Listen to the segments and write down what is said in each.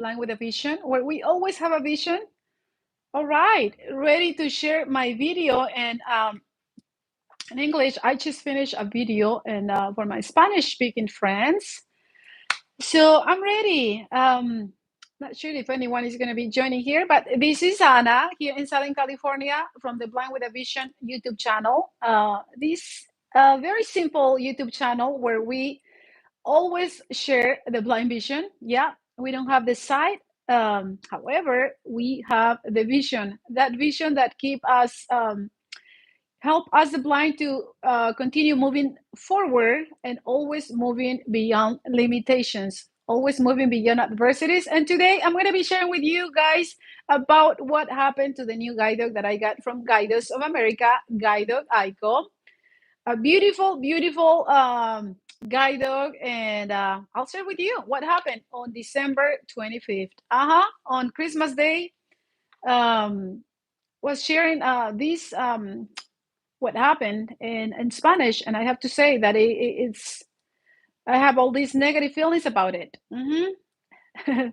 Blind with a Vision, where we always have a vision. All right, ready to share my video. And in English, I just finished a video and for my Spanish speaking friends. So I'm ready. Not sure if anyone is going to be joining here, but this is Anna here in Southern California from the Blind with a Vision YouTube channel. This very simple YouTube channel where we always share the blind vision. Yeah, we don't have the sight. However, we have the vision. That vision that keep us help us the blind to continue moving forward and always moving beyond limitations, always moving beyond adversities. And today I'm going to be sharing with you guys about what happened to the new guide dog that I got from Guides of America, guide dog Aiko. A beautiful, beautiful guide dog. And I'll share with you what happened on December 25th. On Christmas Day, was sharing this what happened in Spanish, and I have to say that it's I have all these negative feelings about it. It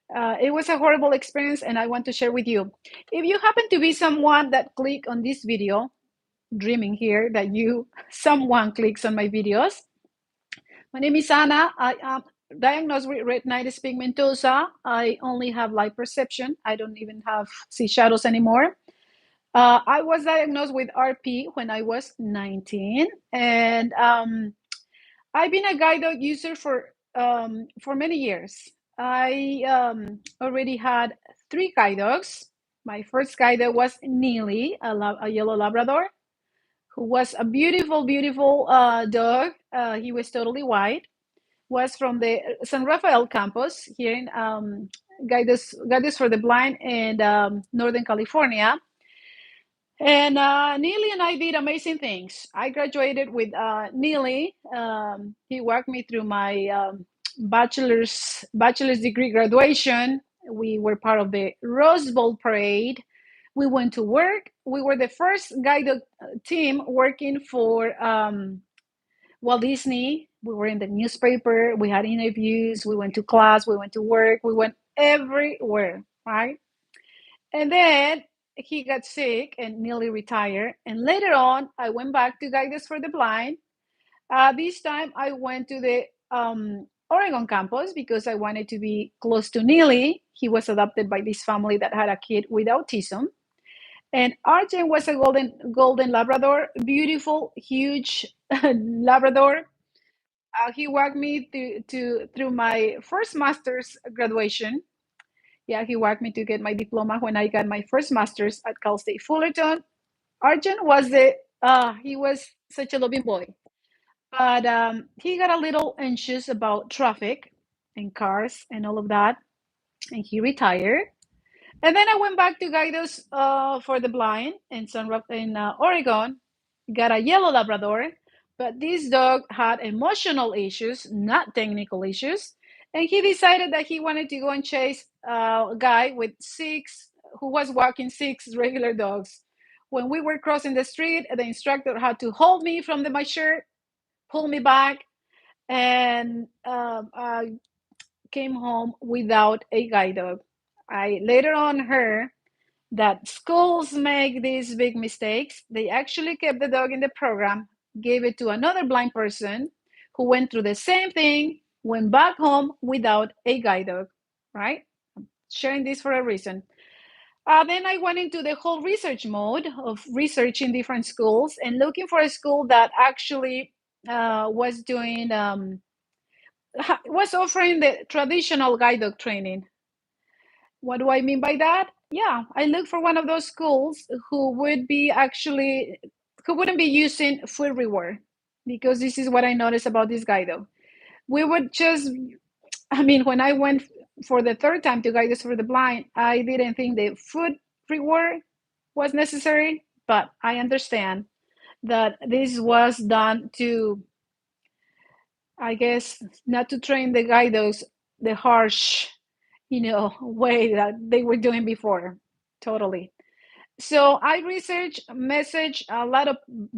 was a horrible experience, and I want to share with you. If you happen to be someone that click on this video, dreaming here that someone clicks on my videos. My name is Anna. I am diagnosed with retinitis pigmentosa. I only have light perception. I don't even see shadows anymore. I was diagnosed with RP when I was 19, and I've been a guide dog user for many years. I already had 3 guide dogs. My first guide dog was Neely, a yellow Labrador, who was a beautiful, beautiful dog. He was totally white. Was from the San Rafael campus here in Guides for the Blind in Northern California. And Neely and I did amazing things. I graduated with Neely. He walked me through my bachelor's degree graduation. We were part of the Rose Bowl parade. We went to work. We were the first guide team working for Walt Disney. We were in the newspaper. We had interviews. We went to class. We went to work. We went everywhere, right? And then he got sick and nearly retired. And later on, I went back to Guides for the Blind. This time, I went to the Oregon campus because I wanted to be close to Neely. He was adopted by this family that had a kid with autism. And Arjen was a golden Labrador, beautiful, huge Labrador. He walked me through my first master's graduation. Yeah, he walked me to get my diploma when I got my first master's at Cal State Fullerton. Arjen was he was such a loving boy, but he got a little anxious about traffic and cars and all of that, and he retired. And then I went back to Guidos for the Blind in Oregon, got a yellow Labrador, but this dog had emotional issues, not technical issues. And he decided that he wanted to go and chase a guy who was walking 6 regular dogs. When we were crossing the street, the instructor had to hold me from my shirt, pull me back, and I came home without a guide dog. I later on heard that schools make these big mistakes. They actually kept the dog in the program, gave it to another blind person who went through the same thing, went back home without a guide dog, right? I'm sharing this for a reason. Then I went into the whole research mode of researching different schools and looking for a school that actually was was offering the traditional guide dog training. What do I mean by that? Yeah, I look for one of those schools who wouldn't be using food reward, because this is what I noticed about this guy though. We would just, when I went for the third time to Guides for the Blind, I didn't think the food reward was necessary, but I understand that this was done to, I guess, not to train the guides the harsh way that they were doing before. Totally. So I message a lot of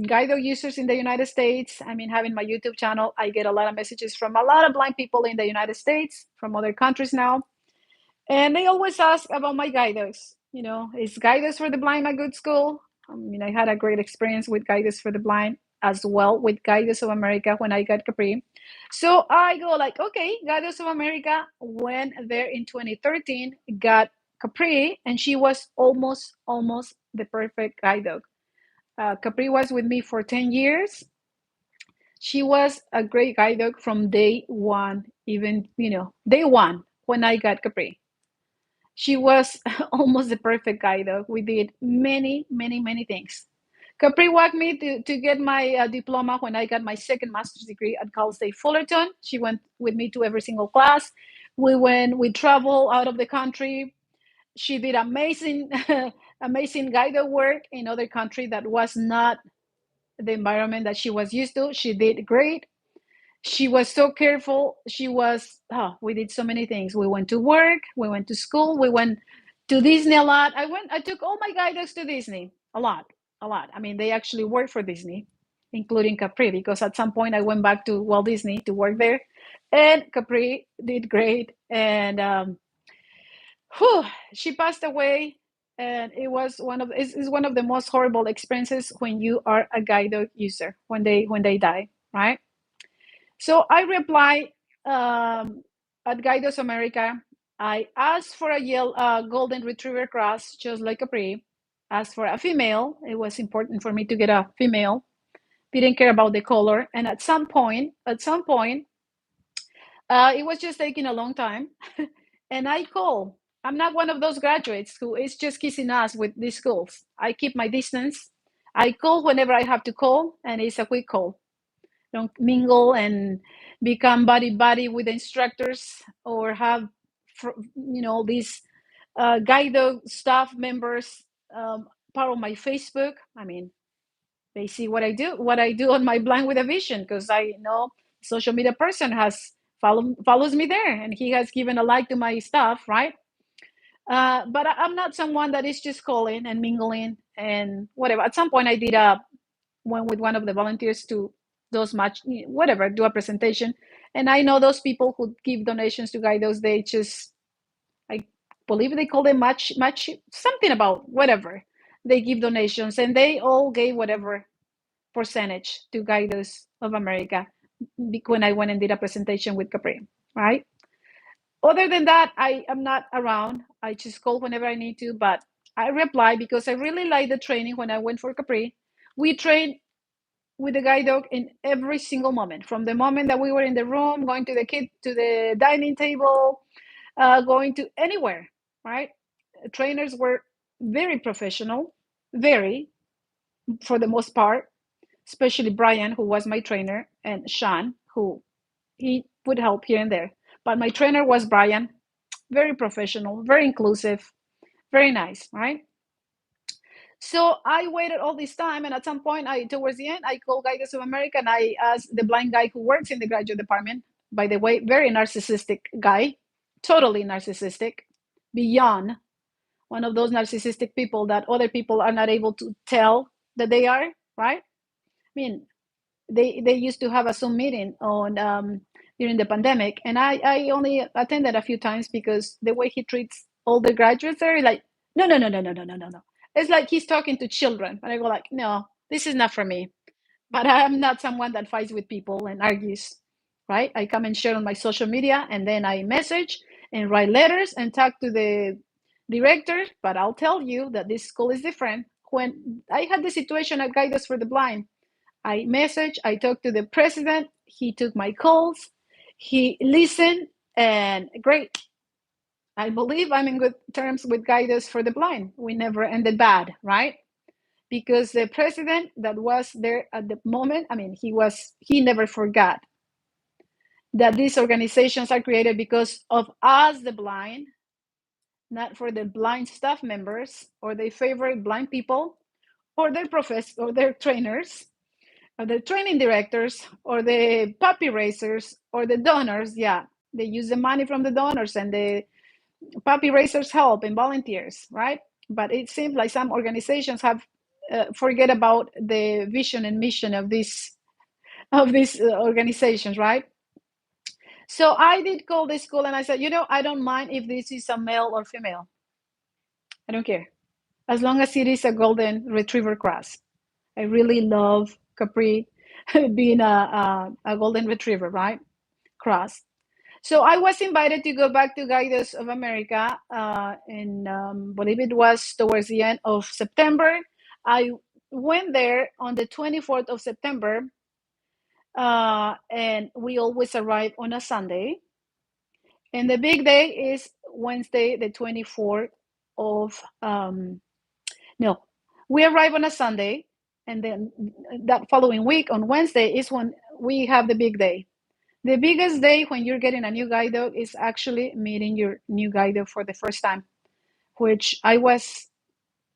guide dog users in the United States. Having my YouTube channel, I get a lot of messages from a lot of blind people in the United States, from other countries now. And they always ask about my guide dogs. Is Guide Dogs for the Blind a good school? I mean, I had a great experience with Guide Dogs for the Blind as well with Guide Dogs of America when I got Capri. So I go like, okay, Guide Dogs of America went there in 2013, got Capri, and she was almost the perfect guide dog. Capri was with me for 10 years. She was a great guide dog from day one, even, day one when I got Capri. She was almost the perfect guide dog. We did many, many, many things. Capri walked me to get my diploma when I got my second master's degree at Cal State Fullerton. She went with me to every single class. We traveled out of the country. She did amazing, amazing guide dog work in other country that was not the environment that she was used to. She did great. She was so careful. We did so many things. We went to work, we went to school, we went to Disney a lot. I took all my guide dogs to Disney a lot, a lot. I mean, they actually worked for Disney, including Capri, because at some point I went back to Walt Disney to work there, and Capri did great. And whew, she passed away, and it's one of the most horrible experiences when you are a guide dog user when they die, right? So I reply at Guidos America. I asked for a golden retriever cross, just like Capri. Asked for a female. It was important for me to get a female. Didn't care about the color. And at some point, it was just taking a long time. And I call. I'm not one of those graduates who is just kissing ass with these schools. I keep my distance. I call whenever I have to call, and it's a quick call. Don't mingle and become buddy with the instructors, or have these guide dog staff members part of my Facebook. I mean, they see what I do on my Blind with a Vision, because I know social media person follows me there, and he has given a like to my stuff, right? But I'm not someone that is just calling and mingling and whatever. At some point I did went with one of the volunteers to those match whatever, do a presentation. And I know those people who give donations to guide those, they just, I believe they call them match something about whatever. They give donations, and they all gave whatever percentage to Guidos of America when I went and did a presentation with Capri, right? Other than that, I am not around. I just call whenever I need to, but I reply because I really like the training when I went for Capri. We trained with the guide dog in every single moment, from the moment that we were in the room, going to the dining table, going to anywhere, right? Trainers were very professional, very, for the most part, especially Brian, who was my trainer, and Sean, who he would help here and there. But my trainer was Brian, very professional, very inclusive, very nice, right? So I waited all this time, and at some point, towards the end, I called Guides of America, and I asked the blind guy who works in the graduate department. By the way, very narcissistic guy, totally narcissistic, beyond, one of those narcissistic people that other people are not able to tell that they are, right? I mean, they used to have a Zoom meeting on during the pandemic, and I only attended a few times because the way he treats all the graduates there, like, no, no, no, no, no, no, no, no, no. It's like he's talking to children, and I go like, no, this is not for me. But I'm not someone that fights with people and argues, right? I come and share on my social media, and then I message and write letters and talk to the director. But I'll tell you that this school is different. When I had the situation at Guidance for the Blind, I talked to the president, he took my calls, he listened, and great. I believe I'm in good terms with Guidance for the Blind. We never ended bad, right? Because the president that was there at the moment, I mean, he never forgot that these organizations are created because of us, the blind, not for the blind staff members or their favorite blind people or their professors or their trainers or the training directors or the puppy raisers or the donors. Yeah, they use the money from the donors and the puppy raisers help and volunteers, right? But it seems like some organizations have forget about the vision and mission of these organizations, right? So I did call the school and I said, I don't mind if this is a male or female. I don't care. As long as it is a golden retriever cross. I really love Capri being a golden retriever, right? Cross. So I was invited to go back to Guides of America, and believe it was towards the end of September. I went there on the 24th of September, and we always arrive on a Sunday. And the big day is Wednesday, the 24th of, no, we arrive on a Sunday, and then that following week on Wednesday is when we have the big day. The biggest day when you're getting a new guide dog is actually meeting your new guide dog for the first time, which I was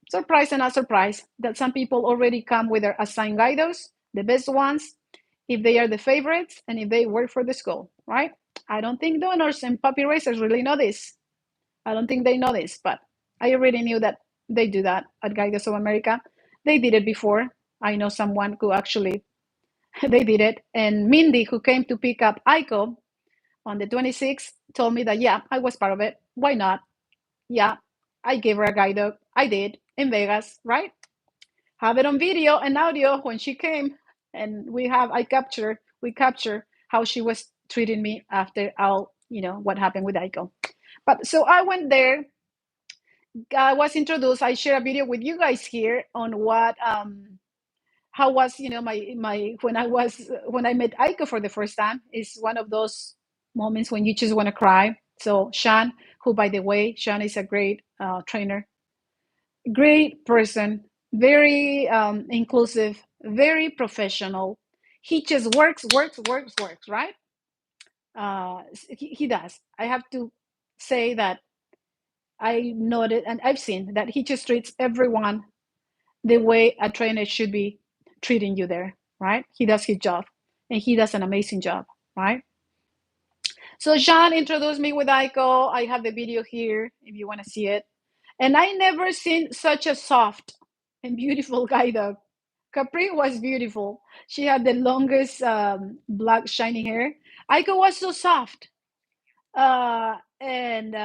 surprised and not surprised that some people already come with their assigned guide dogs, the best ones, if they are the favorites and if they work for the school, right? I don't think donors and puppy raisers really know this. I don't think they know this, but I already knew that they do that at Guides of America. They did it before. I know someone who actually they did it. And Mindy, who came to pick up Aiko on the 26th, told me that, yeah, I was part of it. Why not? Yeah, I gave her a guide dog. I did in Vegas, right? Have it on video and audio when she came. And we capture how she was treating me after all, what happened with Aiko. But so I went there. I was introduced. I share a video with you guys here on what how was my when I met Aiko for the first time. Is one of those moments when you just want to cry. So Sean, who by the way, Sean is a great trainer, great person, very inclusive, very professional. He just works, right? He does. I have to say that I noted and I've seen that he just treats everyone the way a trainer should be treating you there, right? He does his job and he does an amazing job, right? So Jean introduced me with Aiko. I have the video here if you want to see it. And I never seen such a soft and beautiful guide dog. Capri was beautiful. She had the longest black shiny hair. Aiko was so soft. And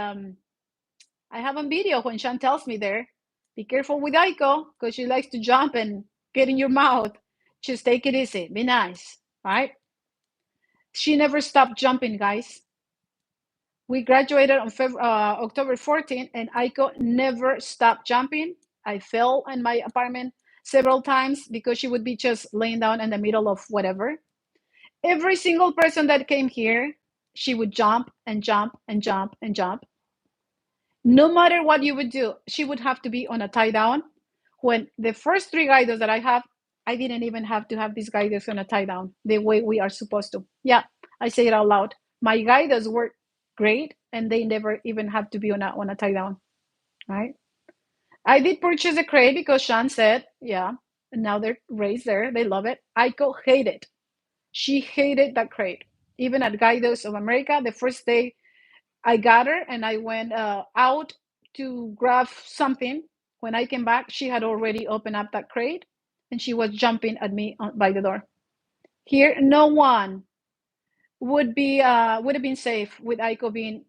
I have a video when Sean tells me there, be careful with Aiko because she likes to jump and get in your mouth. Just take it easy. Be nice, right? She never stopped jumping, guys. We graduated on October 14th, and Aiko never stopped jumping. I fell in my apartment several times because she would be just laying down in the middle of whatever. Every single person that came here, she would jump and jump and jump and jump. No matter what you would do, she would have to be on a tie down. When the first three guides that I have, I didn't even have to have these guides on a tie down the way we are supposed to. Yeah, I say it out loud. My guides were great and they never even have to be on a tie down, right? I did purchase a crate because Sean said, yeah, and now they're raised there. They love it. Aiko hated. She hated that crate. Even at Guides of America, the first day I got her and I went out to grab something. When I came back, she had already opened up that crate and she was jumping at me by the door. Here, no one would have been safe with Aiko being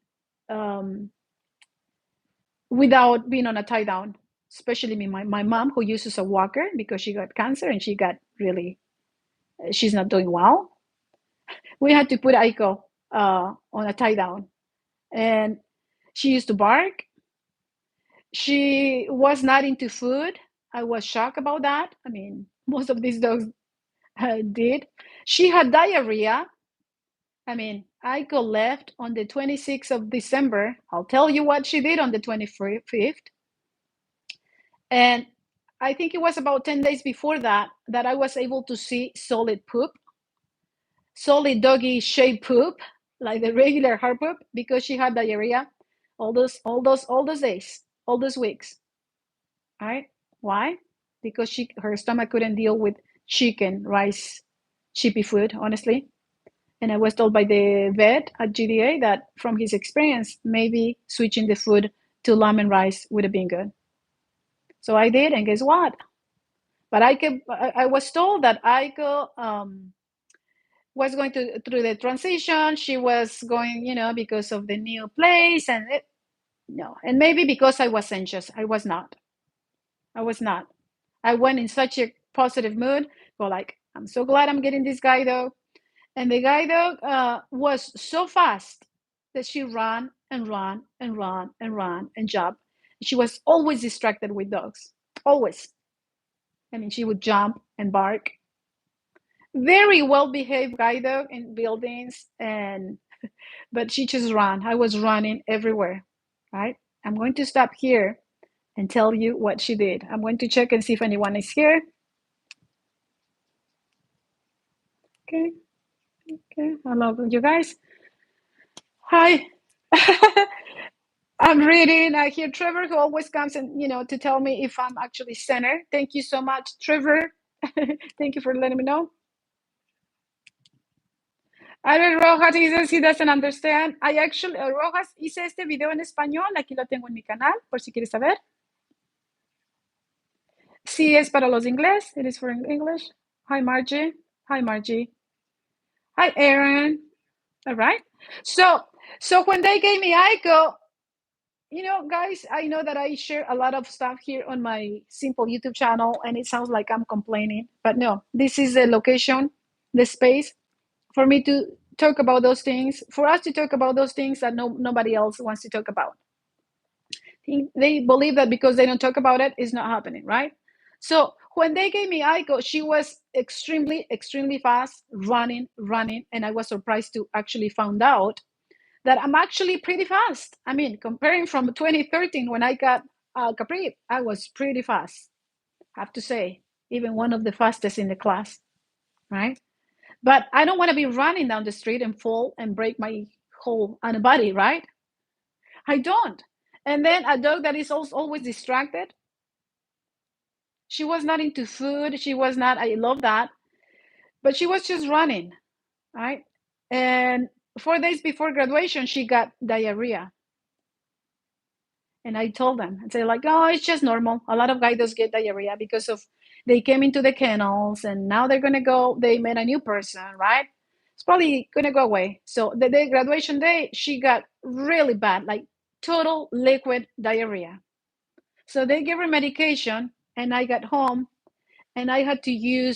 without being on a tie down. Especially me, my mom who uses a walker because she got cancer and she got really she's not doing well. We had to put Aiko on a tie down, and she used to bark. She was not into food. I was shocked about that. I mean, most of these dogs did. She had diarrhea. I mean, Aiko left on the 26th of December. I'll tell you what she did on the 25th. And I think it was about 10 days before that that I was able to see solid poop, solid doggy shaped poop, like the regular hard poop, because she had diarrhea all those days, all those weeks. All right. Why? Because her stomach couldn't deal with chicken, rice, chippy food, honestly. And I was told by the vet at GDA that from his experience, maybe switching the food to lamb and rice would have been good. So I did, and guess what? But I was told that Aiko was going through the transition. She was going, because of the new place, and no, and maybe because I was anxious. I was not. I was not. I went in such a positive mood. Go like, I'm so glad I'm getting this guide dog. And the guide dog was so fast that she ran and ran and ran and ran and jumped. She was always distracted with dogs. Always. I mean, she would jump and bark. Very well behaved guide dog in buildings, and but she just ran. I was running everywhere. Right? I'm going to stop here and tell you what she did. I'm going to check and see if anyone is here. Okay. Okay. Hello, you guys. Hi. I'm reading. I hear Trevor, who always comes and to tell me if I'm actually center. Thank you so much, Trevor. Thank you for letting me know. Aaron Rojas dice he doesn't understand. I actually, Rojas, hice este video en español. Aquí lo tengo en mi canal, por si quieres saber. Sí, es para los inglés. It is for English. Hi, Margie. Hi, Margie. Hi, Aaron. All right. So when they gave me Aiko, guys, I know that I share a lot of stuff here on my simple YouTube channel, and it sounds like I'm complaining, but no, this is the location, the space for me to talk about those things, for us to talk about those things that nobody else wants to talk about. They believe that because they don't talk about it, it's not happening, right? So when they gave me Aiko, she was extremely, extremely fast, running, and I was surprised to actually found out that I'm actually pretty fast. I mean, comparing from 2013 when I got Capri, I was pretty fast, I have to say, even one of the fastest in the class, right? But I don't want to be running down the street and fall and break my whole body, right? I don't. And then a dog that is also always distracted. She was not into food. She was not, I love that. But she was just running, right? And 4 days before graduation, she got diarrhea. And I told them, and say like, oh, it's just normal. A lot of guides get diarrhea because of they came into the kennels and now they're gonna go. They met a new person, right? It's probably gonna go away. So the day graduation day, she got really bad, like total liquid diarrhea. So they gave her medication, and I got home, and I had to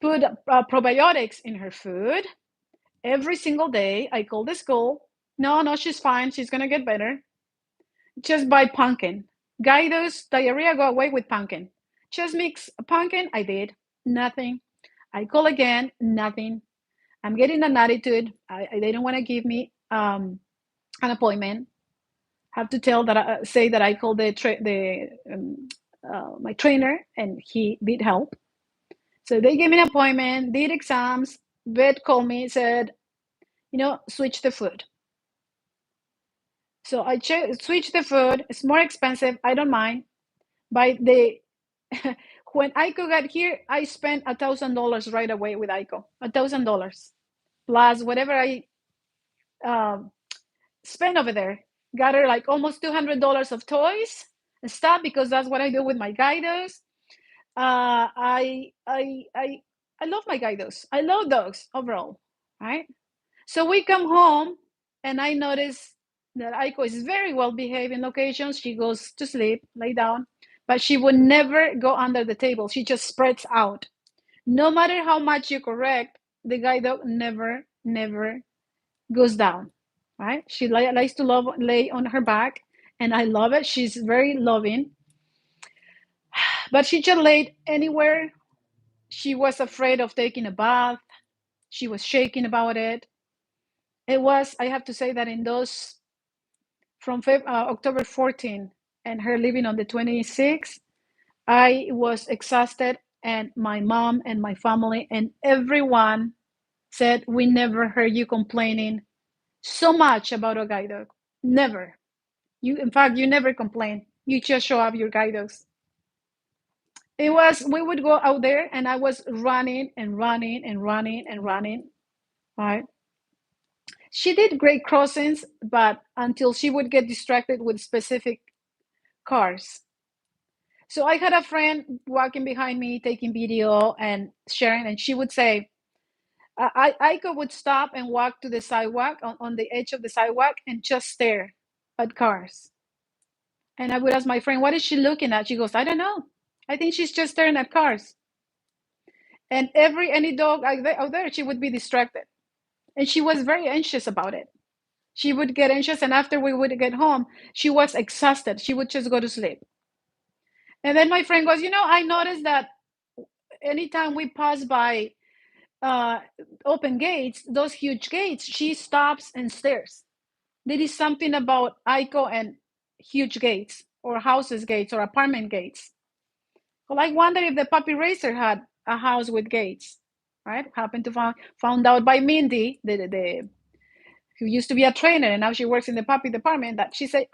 put probiotics in her food every single day. I called the school. No, she's fine. She's gonna get better. Just buy pumpkin. Guido's diarrhea go away with pumpkin. Just mix pumpkin. I did nothing. I call again, nothing. I'm getting an attitude. They don't want to give me an appointment. Have to say that I called my trainer, and he did help. So they gave me an appointment, did exams. Vet called me, said, switch the food. So I switched the food. It's more expensive. I don't mind. By the when Aiko got here, I spent $1,000 right away with Aiko. $1,000 plus whatever I spent over there. Got her like almost $200 of toys and stuff because that's what I do with my guidos. I love my guidos. I love dogs overall, right? So we come home, and I notice that Aiko is very well behaved in locations. She goes to sleep, lay down, but she would never go under the table. She just spreads out. No matter how much you correct, the guide dog never, never goes down, right? She likes to lay on her back, and I love it. She's very loving, but she just laid anywhere. She was afraid of taking a bath. She was shaking about it. It was, I have to say that in those from October 14 and her leaving on the 26th, I was exhausted, and my mom and my family and everyone said, we never heard you complaining so much about a guide dog. Never. In fact, you never complain. You just show up your guide dogs. We would go out there, and I was running and running and running and running, right? She did great crossings, but until she would get distracted with specific cars. So I had a friend walking behind me, taking video and sharing, and she would say, Aiko would stop and walk to the sidewalk on the edge of the sidewalk and just stare at cars. And I would ask my friend, what is she looking at? She goes, I don't know. I think she's just staring at cars. And any dog out there, she would be distracted. And she was very anxious about it. She would get anxious, and after we would get home, she was exhausted. She would just go to sleep. And then my friend goes, I noticed that anytime we pass by uh, open gates, those huge gates, she stops and stares. There is something about Aiko and huge gates, or houses gates, or apartment gates. Well, I wonder if the puppy racer had a house with gates, right? Happened to found out by Mindy, who used to be a trainer and now she works in the puppy department, that she said,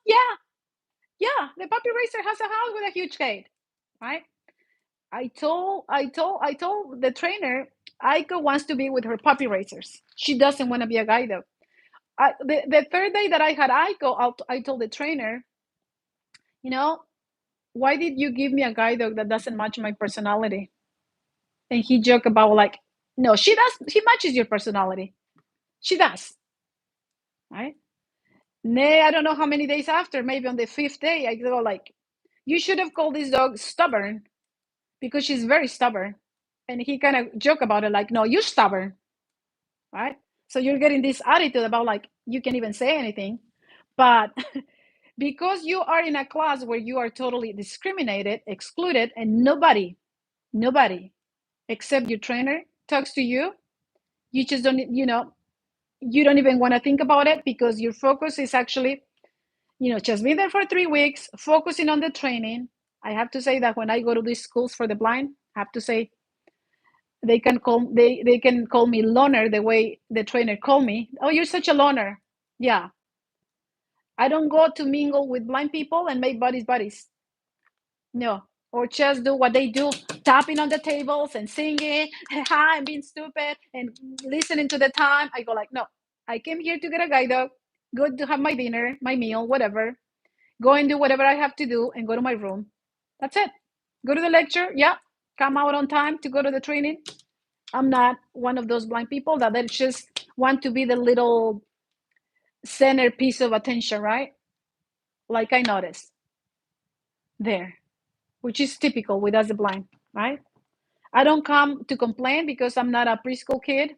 yeah, yeah, the puppy racer has a house with a huge gate, right? I told the trainer, Aiko wants to be with her puppy racers. She doesn't want to be a guide dog. The third day that I had Aiko, I told the trainer, you know, why did you give me a guide dog that doesn't match my personality? And he joked about like, no, she does. She matches your personality. She does, right? Nay, I don't know how many days after, maybe on the fifth day, I go like, you should have called this dog stubborn because she's very stubborn. And he kind of joke about it like, no, you're stubborn, right? So you're getting this attitude about like, you can't even say anything. But because you are in a class where you are totally discriminated, excluded, and nobody except your trainer talks to you, you just don't, you don't even want to think about it because your focus is actually, just being there for 3 weeks, focusing on the training. I have to say that when I go to these schools for the blind, I have to say they can call me loner the way the trainer called me. Oh, you're such a loner. Yeah. I don't go to mingle with blind people and make buddies. No. Or just do what they do, tapping on the tables and singing, ha, and being stupid and listening to the time. I go like, no, I came here to get a guide dog, go to have my dinner, my meal, whatever. Go and do whatever I have to do and go to my room. That's it. Go to the lecture. Yeah. Come out on time to go to the training. I'm not one of those blind people that they just want to be the little center piece of attention, right? Like I noticed there, which is typical with us the blind, right? I don't come to complain because I'm not a preschool kid.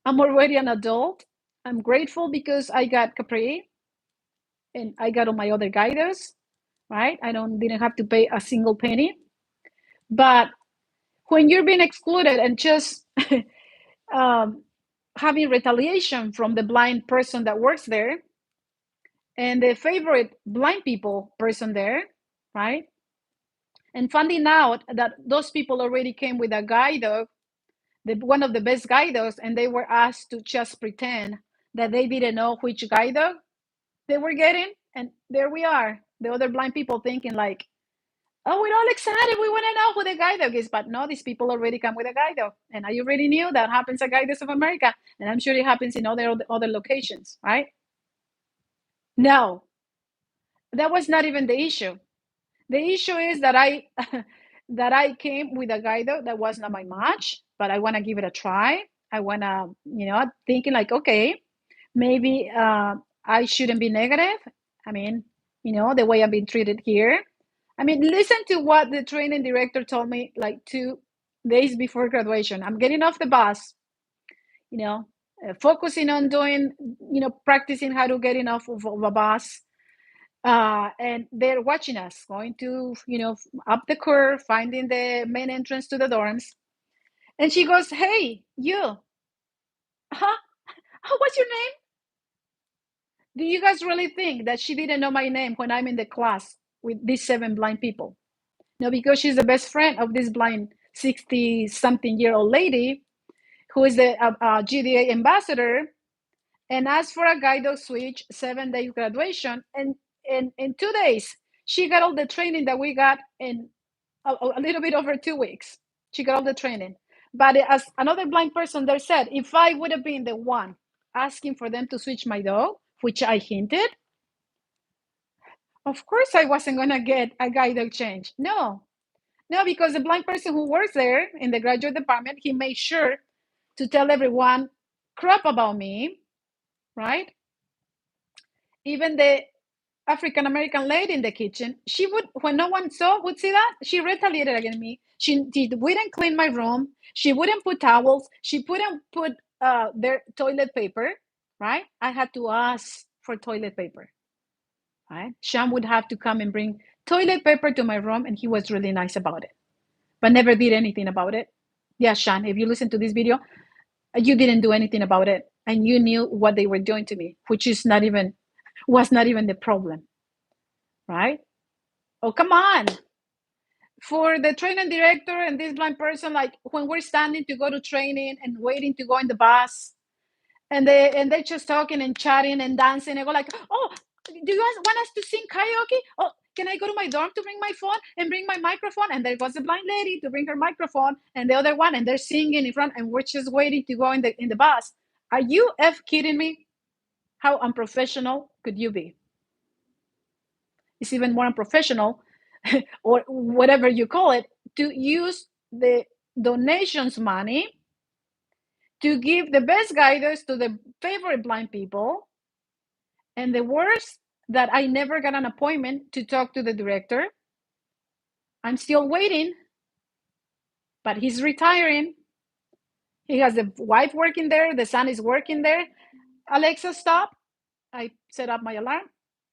I'm already an adult. I'm grateful because I got Capri and I got all my other guiders, right? I didn't have to pay a single penny. But when you're being excluded and just um, having retaliation from the blind person that works there and the favorite blind people person there, right? And finding out that those people already came with a guide dog, one of the best guide dogs, and they were asked to just pretend that they didn't know which guide dog they were getting. And there we are, the other blind people thinking like, oh, we're all excited. We want to know who the guide dog is. But no, these people already come with a guide dog. And I already knew that happens at Guides of America. And I'm sure it happens in other locations, right? No, that was not even the issue. The issue is that I that I came with a guide dog that was not my match, but I want to give it a try. I want to, thinking like, okay, maybe I shouldn't be negative. I mean, the way I've been treated here. I mean, listen to what the training director told me like 2 days before graduation. I'm getting off the bus, you know, focusing on doing, practicing how to get off of a bus. And they're watching us going to, up the curve, finding the main entrance to the dorms. And she goes, hey, you, huh? Oh, what's your name? Do you guys really think that she didn't know my name when I'm in the class with these 7 blind people? No, because she's the best friend of this blind 60-something-year-old lady who is the GDA ambassador and asked for a guide dog switch, 7 days graduation. And in 2 days, she got all the training that we got in a little bit over 2 weeks. She got all the training. But as another blind person there said, if I would have been the one asking for them to switch my dog, which I hinted, Of course, I wasn't gonna get a guide dog change. No, no, because the blind person who works there in the graduate department, he made sure to tell everyone crap about me, right? Even the African American lady in the kitchen, she would, when no one saw, would see that, she retaliated against me. She wouldn't clean my room. She wouldn't put towels. She wouldn't put their toilet paper, right? I had to ask for toilet paper, right? Sean would have to come and bring toilet paper to my room, and he was really nice about it, but never did anything about it. Yeah, Sean, if you listen to this video, you didn't do anything about it, and you knew what they were doing to me, which is not even was not even the problem, right? Oh, come on. For the training director and this blind person, like when we're standing to go to training and waiting to go in the bus, and they're just talking and chatting and dancing, and go like, oh, do you guys want us to sing karaoke? Oh, can I go to my dorm to bring my phone and bring my microphone? And there was a blind lady to bring her microphone, and the other one, and they're singing in front, and we're just waiting to go in the bus. Are you kidding me? How unprofessional could you be? It's even more unprofessional, or whatever you call it, to use the donations money to give the best guidance to the favorite blind people. And the worst, that I never got an appointment to talk to the director. I'm still waiting, but he's retiring. He has the wife working there, the son is working there. Alexa, stop. I set up my alarm.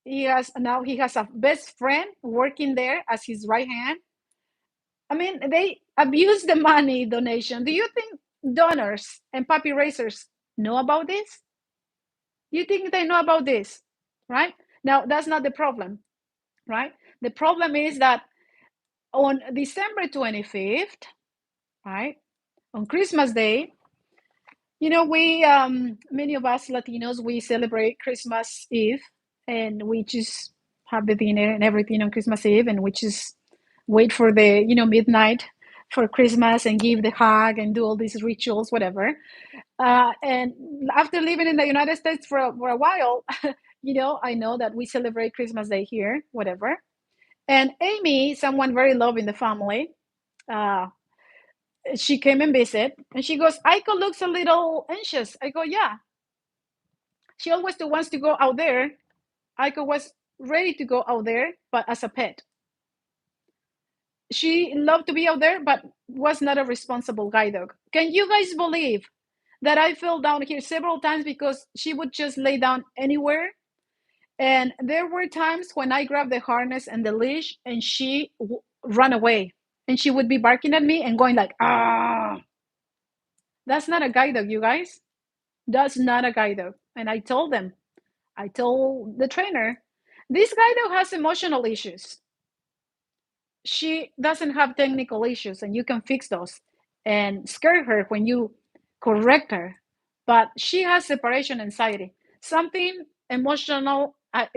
He has a best friend working there as his right hand. I mean, they abuse the money donation. Do you think donors and puppy raisers know about this? You think they know about this, right? Now, that's not the problem, right? The problem is that on December 25th, right, on Christmas Day, we, many of us Latinos, we celebrate Christmas Eve, and we just have the dinner and everything on Christmas Eve, and we just wait for the, midnight for Christmas and give the hug and do all these rituals, whatever. And after living in the United States for a while, I know that we celebrate Christmas Day here, whatever. And Amy, someone very loved in the family, uh, she came and visit, and she goes, Aiko looks a little anxious. I go, yeah. She always wants to go out there. Aiko was ready to go out there, but as a pet. She loved to be out there, but was not a responsible guide dog. Can you guys believe that I fell down here several times because she would just lay down anywhere? And there were times when I grabbed the harness and the leash, and she ran away, and she would be barking at me and going like, ah. That's not a guide dog, you guys. That's not a guide dog. And I told the trainer, this guide dog has emotional issues. She doesn't have technical issues, and you can fix those and scare her when you correct her. But she has separation anxiety, something emotional. I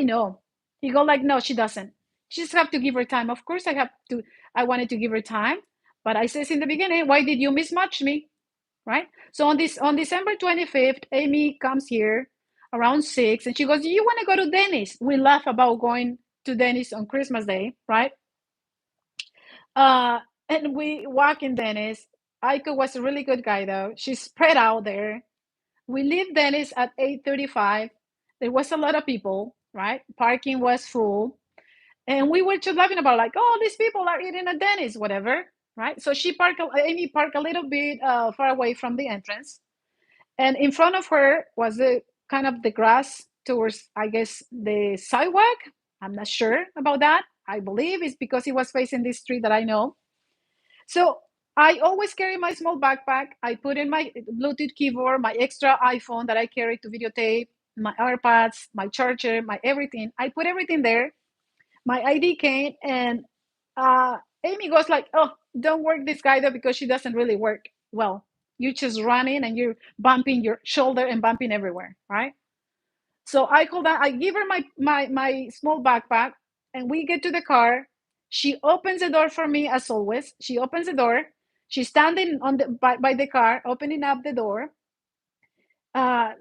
know. You go like, no, she doesn't. She just have to give her time. Of course, I wanted to give her time, but I says in the beginning, why did you mismatch me? Right? So on December 25th, Amy comes here around 6, and she goes, do you want to go to Dennis? We laugh about going to Dennis on Christmas Day, right? Uh, and we walk in Dennis. Aiko was a really good guy though. She's spread out there. We leave Dennis at 8:35. There was a lot of people, right? Parking was full. And we were just laughing about like, oh, these people are eating at Dennis, whatever, right? So Amy parked a little bit far away from the entrance, and in front of her was the kind of the grass towards, I guess, the sidewalk. I'm not sure about that. I believe it's because it was facing this street that I know. So I always carry my small backpack. I put in my Bluetooth keyboard, my extra iPhone that I carry to videotape, my AirPods, my charger, my everything. I put everything there, my ID came, and Amy goes like, oh, don't work this guy though, because she doesn't really work well. You're just running and you're bumping your shoulder and bumping everywhere, right? So I call that, I give her my small backpack, and we get to the car. She opens the door for me as always. She opens the door. She's standing on by the car, opening up the door,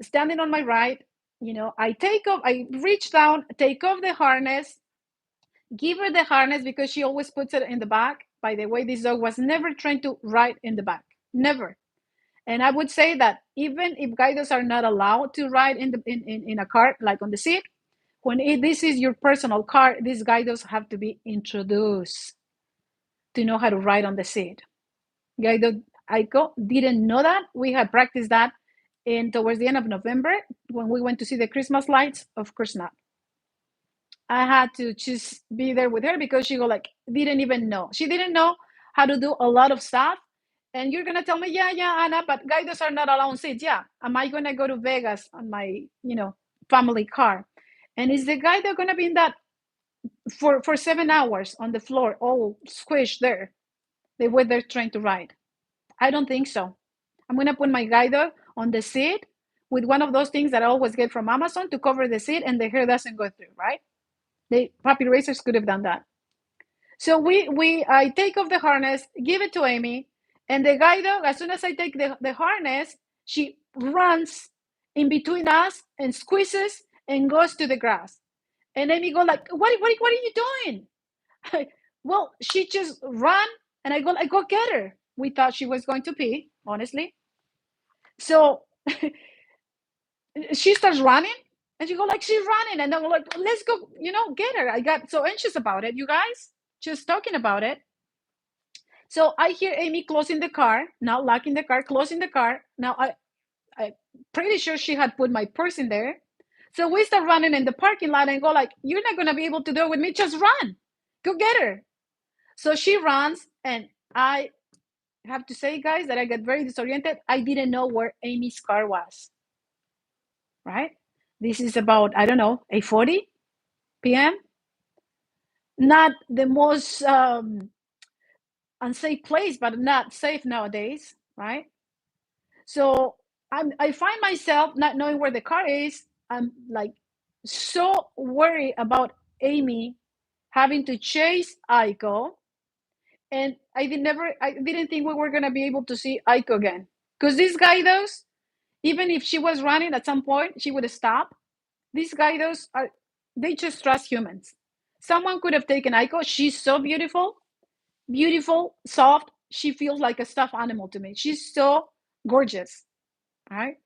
standing on my right. I reach down, take off the harness, give her the harness because she always puts it in the back. By the way, this dog was never trained to ride in the back, never. And I would say that even if guides are not allowed to ride in a car, like on the seat, this is your personal car, these guides have to be introduced to know how to ride on the seat. Guido Aiko didn't know that. We had practiced that towards the end of November when we went to see the Christmas lights. Of course not. I had to just be there with her because she didn't even know. She didn't know how to do a lot of stuff. And you're gonna tell me, yeah, Anna, but guides are not allowed on seats. Yeah. Am I gonna go to Vegas on my, family car? And is the guide gonna be in that for 7 hours on the floor, all squished there, the way they're trying to ride? I don't think so. I'm gonna put my guide dog on the seat with one of those things that I always get from Amazon to cover the seat and the hair doesn't go through, right? The puppy racers could have done that. So I take off the harness, give it to Amy, and the guide dog, as soon as I take the harness, she runs in between us and squeezes and goes to the grass. And Amy go like, what are you doing? Well, she just ran, and I go get her. We thought she was going to pee, honestly. So she starts running, and she go like, she's running, and then we're like, let's go, get her. I got so anxious about it, you guys, just talking about it. So I hear Amy closing the car, now locking the car, closing the car. Now I'm pretty sure she had put my purse in there. So we start running in the parking lot and go like, you're not gonna be able to do it with me. Just run, go get her. So she runs, and I have to say, guys, that I got very disoriented. I didn't know where Amy's car was. Right? This is about, I don't know, 8:40 p.m. Not the most unsafe place, but not safe nowadays, right? So I find myself not knowing where the car is. I'm like so worried about Amy having to chase Aiko, and I didn't think we were gonna be able to see Aiko again. Because this guy does, even if she was running at some point, she would stop. These guidos they just trust humans. Someone could have taken Aiko. She's so beautiful, soft. She feels like a stuffed animal to me. She's so gorgeous, right?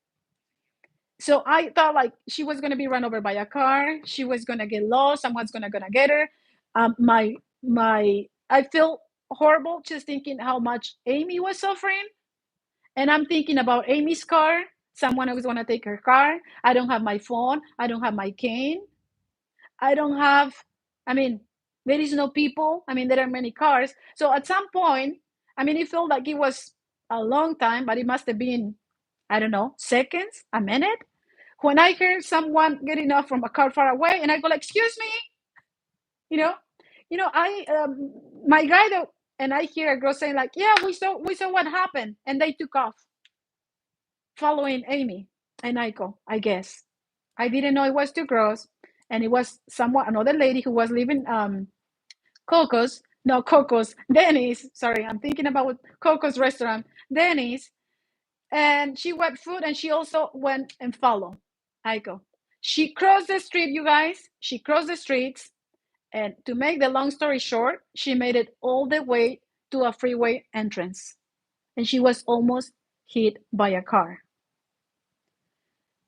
So I thought like she was gonna be run over by a car. She was gonna get lost. Someone's gonna get her. My I feel horrible just thinking how much Amy was suffering, and I'm thinking about Amy's car. Someone was gonna take her car. I don't have my phone. I don't have my cane. I don't have, I mean, there is no people. I mean, there are many cars. So at some point, I mean, it felt like it was a long time, but it must have been, I don't know, seconds, a minute. When I hear someone getting off from a car far away, and I go like, "Excuse me," you know, my guy, and I hear a girl saying like, "Yeah, we saw what happened," and they took off, following Amy and Aiko, I guess. I didn't know it was two girls, and it was another lady who was leaving Denny's. Sorry, I'm thinking about Coco's restaurant, Denny's, and she went food, and she also went and followed Aiko. She crossed the street, you guys. She crossed the streets, and to make the long story short, she made it all the way to a freeway entrance, and she was almost hit by a car.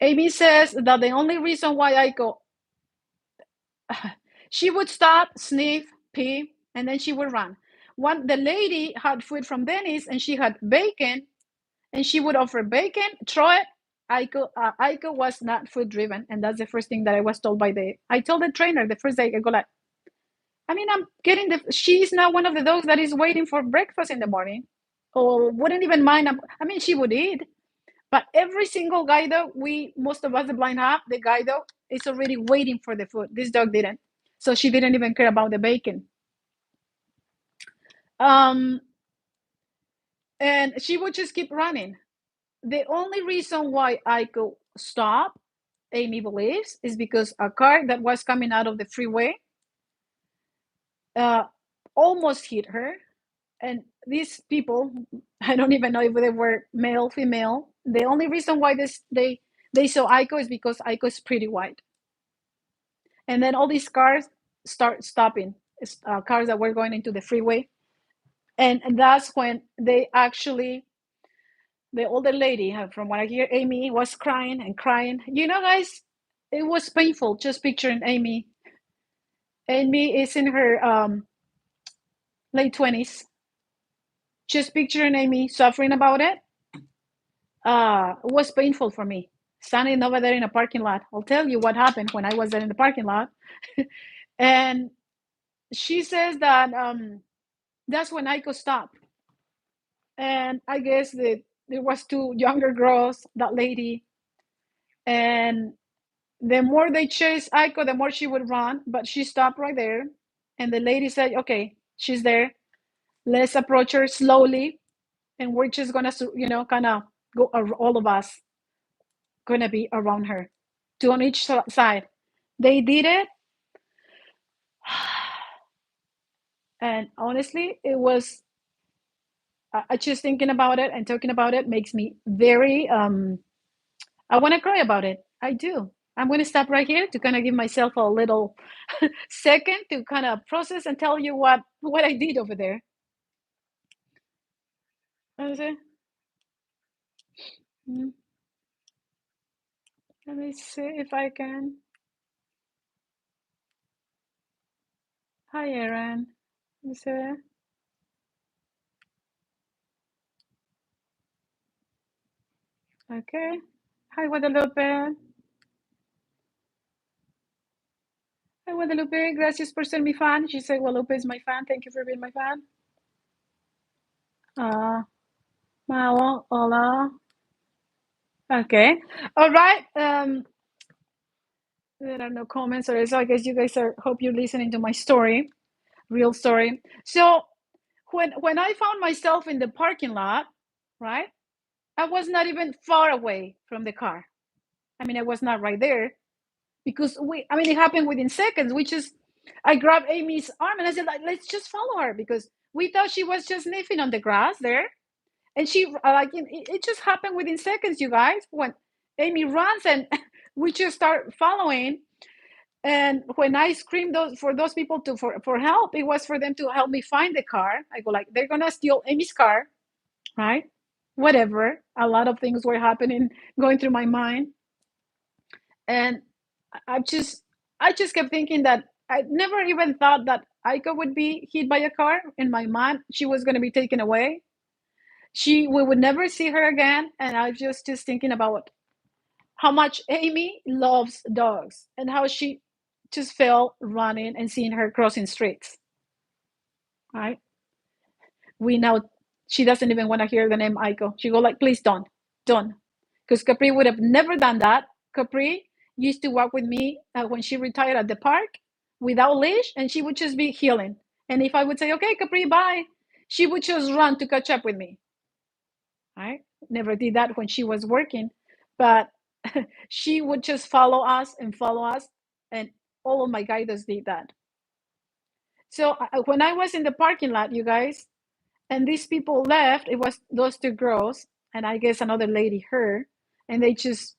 Amy says that the only reason why Aiko she would stop, sniff, pee, and then she would run. The lady had food from Denny's, and she had bacon, and she would offer bacon, throw it. Aiko was not food driven, and that's the first thing that I was told I told the trainer the first day. I go like, I mean, I'm getting she's not one of the dogs that is waiting for breakfast in the morning, or wouldn't even mind. I mean, she would eat, but every single guide dog, most of us the blind have, the guide dog is already waiting for the food. This dog didn't. So she didn't even care about the bacon. And she would just keep running. The only reason why I could stop, Amy believes, is because a car that was coming out of the freeway almost hit her. And these people, I don't even know if they were male, female. The only reason why they they saw Aiko is because Aiko is pretty white. And then all these cars start stopping, cars that were going into the freeway. And that's when they actually, the older lady, from what I hear, Amy was crying and crying. Guys, it was painful just picturing Amy. Amy is in her late 20s. Just picturing Amy suffering about it. It was painful for me. Standing over there in a parking lot. I'll tell you what happened when I was there in the parking lot. And she says that that's when Aiko stopped. And I guess that there was two younger girls, that lady, and the more they chased Aiko, the more she would run, but she stopped right there. And the lady said, okay, she's there. Let's approach her slowly. And we're just going to, kind of go, all of us going to be around her, two on each side. They did it. And honestly, it was, I just thinking about it and talking about it makes me very, I want to cry about it. I do. I'm going to stop right here to kind of give myself a little second to kind of process and tell you what I did over there. Okay. Mm, Let me see if I can. Hi, Aaron. Let me see. Okay. Hi, Guadalupe. Hi, Guadalupe. Gracias por ser mi fan. She said Guadalupe is my fan. Thank you for being my fan. Mao, hola. Okay. All right. There are no comments, or so I guess you guys hope you're listening to my story, real story. So when I found myself in the parking lot, right, I was not even far away from the car. I mean, I was not right there because it happened within seconds. I grabbed Amy's arm and I said, like, let's just follow her because we thought she was just sniffing on the grass there. And she, it just happened within seconds, you guys, when Amy runs and we just start following. And when I screamed for those people for help, it was for them to help me find the car. I go like, they're gonna steal Amy's car, right? Whatever. A lot of things were happening, going through my mind, and I just, I just kept thinking that I never even thought that Aiko would be hit by a car. In my mind, she was gonna be taken away. We would never see her again, and I was just thinking about how much Amy loves dogs and how she just felt running and seeing her crossing streets. Right? We now, she doesn't even want to hear the name Aiko. She go like, please don't, because Capri would have never done that. Capri used to walk with me when she retired at the park without leash, and she would just be healing. And if I would say, okay, Capri, bye, she would just run to catch up with me. Right? Never did that when she was working, but she would just follow us and follow us, and all of my guides did that. So when I was in the parking lot, you guys, and these people left, it was those two girls, and I guess another lady, her, and they just,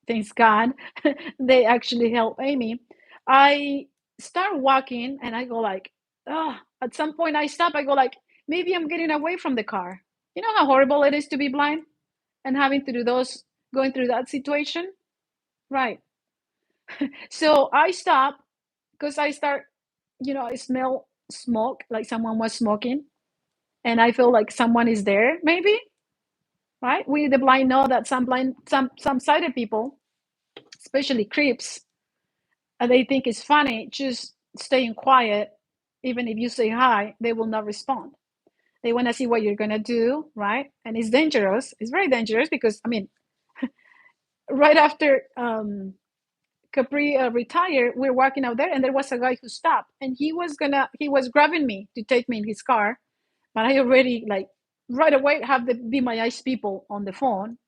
thanks God, they actually helped Amy. I start walking, and I go like, oh, at some point I stop. I go like, maybe I'm getting away from the car. You know how horrible it is to be blind and having to do those, going through that situation, right? So I stop because I start, I smell smoke, like someone was smoking, and I feel like someone is there, maybe, right? We, the blind, know that some sighted people, especially creeps, they think it's funny just staying quiet. Even if you say hi, they will not respond. They want to see what you're gonna do, right? And it's dangerous. It's very dangerous because right after Capri retired, we're walking out there, and there was a guy who stopped, and he was grabbing me to take me in his car, but I already, like, right away have the Be My Eyes people on the phone,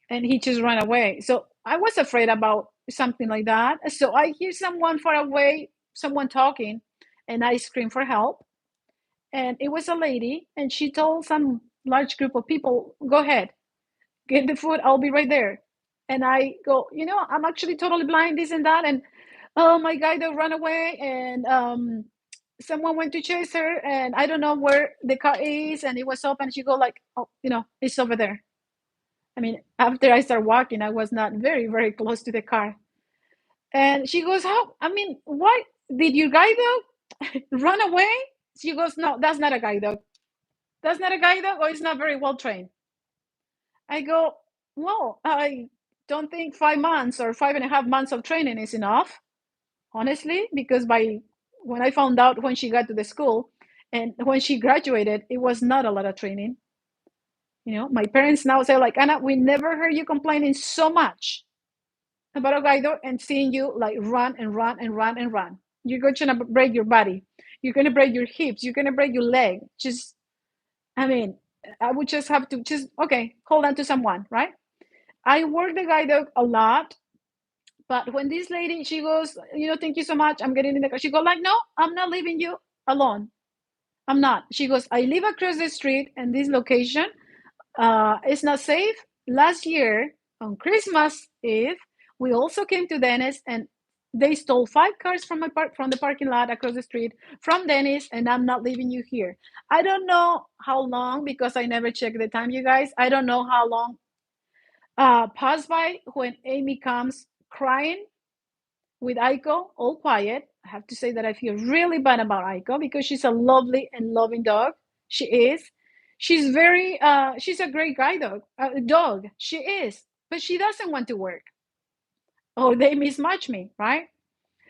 and he just ran away. So I was afraid about something like that. So I hear someone far away, someone talking, and I scream for help. And it was a lady, and she told some large group of people, "Go ahead, get the food. I'll be right there." And I go, I'm actually totally blind, this and that. And oh my guide dog ran away, and someone went to chase her, and I don't know where the car is, and it was open. She go like, oh, it's over there. I mean, after I start walking, I was not very, very close to the car. And she goes, how? I mean, why did your guide dog run away? She goes, no, that's not a guide dog. That's not a guide dog, or it's not very well trained. I go, well, I don't think 5 months or 5.5 months of training is enough, honestly, because by when I found out when she got to the school and when she graduated, it was not a lot of training. My parents now say, like, Anna, we never heard you complaining so much about a guide dog and seeing you like run and run and run and run. You're going to break your body. You're going to break your hips. You're going to break your leg. Just, I mean, I would just have to just, okay, hold on to someone, right? I work the guide dog a lot, but when this lady, she goes, thank you so much. I'm getting in the car. She goes like, no, I'm not leaving you alone. I'm not. She goes, I live across the street and this location it's not safe. Last year on Christmas Eve, we also came to Dennis and they stole 5 cars from from the parking lot across the street from Dennis, and I'm not leaving you here. I don't know how long because I never checked the time, you guys. I don't know how long passed by when Amy comes crying with Aiko, all quiet. I have to say that I feel really bad about Aiko because she's a lovely and loving dog. She is. She's a great guide dog. Dog. She is. But she doesn't want to work. Oh, they mismatch me, right?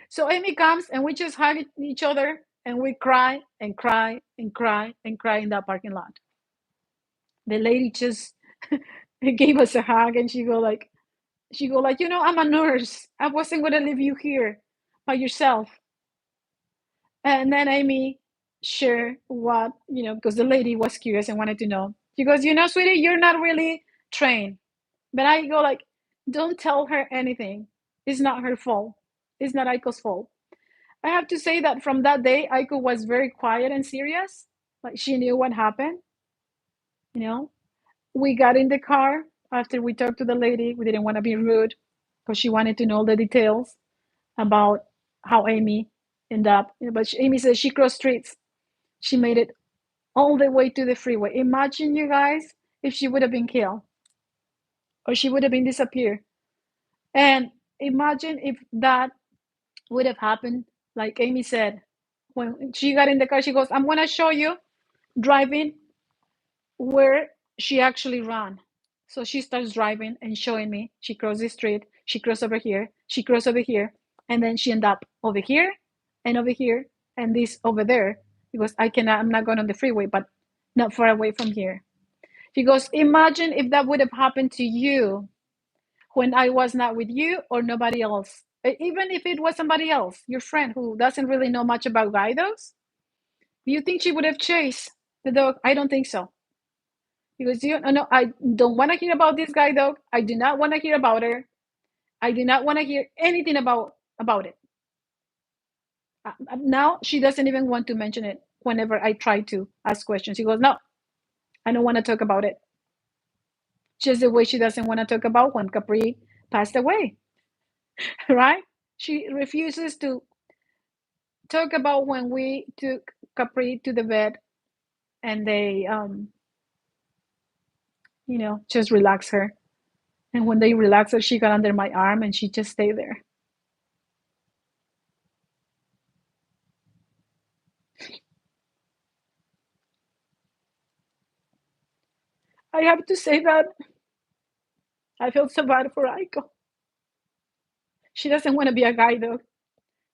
So Amy comes and we just hug each other and we cry and cry and cry and cry in that parking lot. The lady just gave us a hug and she go like, I'm a nurse. I wasn't gonna leave you here by yourself. And then Amy shared what, because the lady was curious and wanted to know. She goes, sweetie, you're not really trained. But I go like, don't tell her anything. It's not her fault. It's not Aiko's fault. I have to say that from that day, Aiko was very quiet and serious. Like she knew what happened. You know, we got in the car after we talked to the lady. We didn't want to be rude because she wanted to know the details about how Amy ended up. But Amy says she crossed streets. She made it all the way to the freeway. Imagine, you guys, if she would have been killed or she would have been disappeared. And imagine if that would have happened, like Amy said, when she got in the car, she goes, I'm going to show you driving where she actually ran. So she starts driving and showing me. She crossed the street. She crossed over here. She crossed over here. And then she ended up over here and over here and this over there because I'm not going on the freeway, but not far away from here. She goes, imagine if that would have happened to you when I was not with you or nobody else. Even if it was somebody else, your friend who doesn't really know much about guide dogs, do you think she would have chased the dog? I don't think so. Because no, I don't want to hear about this guide dog. I do not want to hear about her. I do not want to hear anything about it. Now she doesn't even want to mention it whenever I try to ask questions. She goes, no, I don't want to talk about it. Just the way she doesn't want to talk about when Capri passed away, right? She refuses to talk about when we took Capri to the vet and they, just relax her. And when they relax her, she got under my arm and she just stayed there. I have to say that I feel so bad for Aiko. She doesn't want to be a guide dog.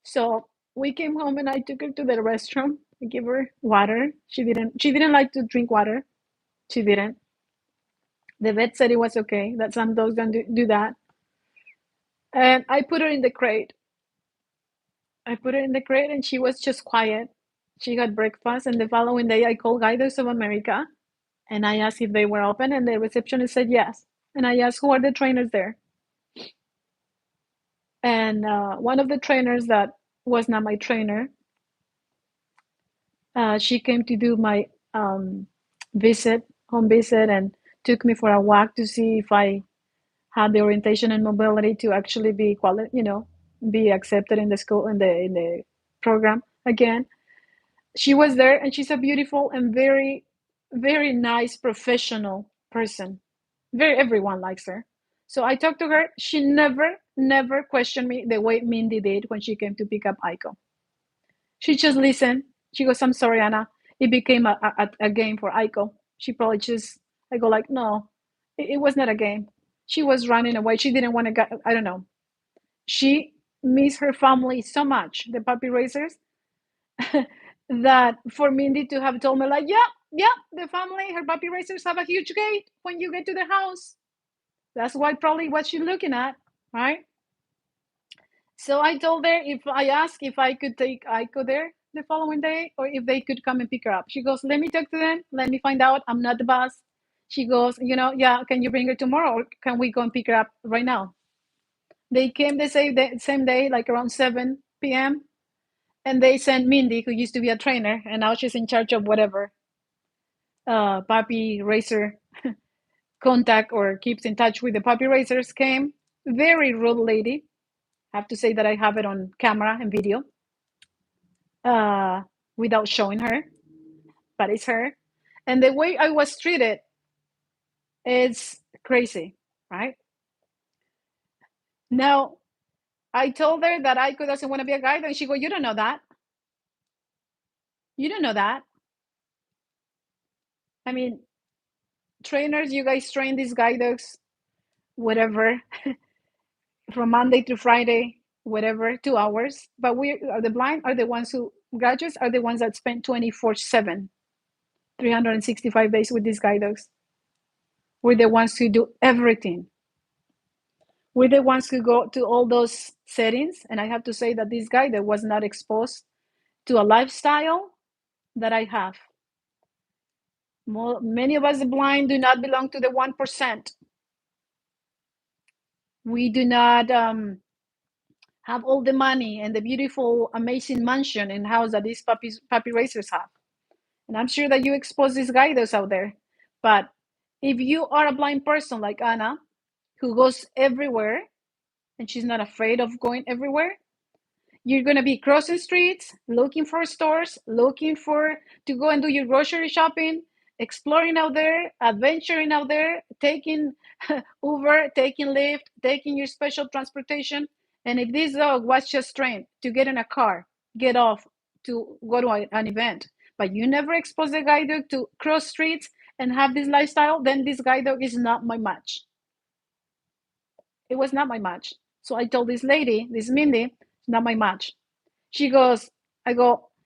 So we came home and I took her to the restroom. I gave her water. She didn't like to drink water. She didn't. The vet said it was okay, that some dogs don't do that. And I put her in the crate. I put her in the crate and she was just quiet. She got breakfast and the following day I called Guide Dogs of America and I asked if they were open and the receptionist said yes. And I asked who are the trainers there. And one of the trainers that was not my trainer, she came to do my home visit, and took me for a walk to see if I had the orientation and mobility to actually be be accepted in the school in the program again. She was there, and she's a beautiful and very, very nice professional person. Very everyone likes her. So I talked to her. She never questioned me the way Mindy did when she came to pick up Aiko. She just listened. She goes, "I'm sorry, Anna. It became a game for Aiko." She probably just, I go like, "No, it was not a game. She was running away. She didn't want to go. I don't know. She missed her family so much, the puppy raisers, that for Mindy to have told me like, yeah, the family, her puppy raisers have a huge gate when you get to the house. That's why probably what she's looking at, right?" So I told her, if I asked if I could take Aiko there the following day or if they could come and pick her up. She goes, "Let me talk to them. Let me find out. I'm not the boss." She goes, "Yeah, can you bring her tomorrow or can we go and pick her up right now?" They came the same day, like around 7 p.m. And they sent Mindy, who used to be a trainer, and now she's in charge of whatever puppy racer contact or keeps in touch with the puppy racers, came. Very rude lady. I have to say that I have it on camera and video uh, without showing her, but it's her. And the way I was treated is crazy, right? Now, I told her that Aiko doesn't want to be a guide, and she go, "You don't know that. You don't know that. I mean, trainers, you guys train these guide dogs, whatever, from Monday to Friday, whatever, 2 hours. But we are the blind are the ones who graduates are the ones that spend 24/7, 365 days with these guide dogs. We're the ones who do everything. We're the ones who go to all those settings. And I have to say that this guy that was not exposed to a lifestyle that I have. Many of us the blind do not belong to the 1%. We do not have all the money and the beautiful, amazing mansion and house that these puppy racers have. And I'm sure that you expose these guides out there. But if you are a blind person like Anna, who goes everywhere, and she's not afraid of going everywhere, you're going to be crossing streets, looking for stores, looking for to go and do your grocery shopping, exploring out there, adventuring out there, taking Uber, taking Lyft, taking your special transportation. And if this dog was just trained to get in a car, get off, to go to an event, but you never expose the guide dog to cross streets and have this lifestyle, then this guide dog is not my match. It was not my match. So I told this lady, this Mindy, not my match. She goes,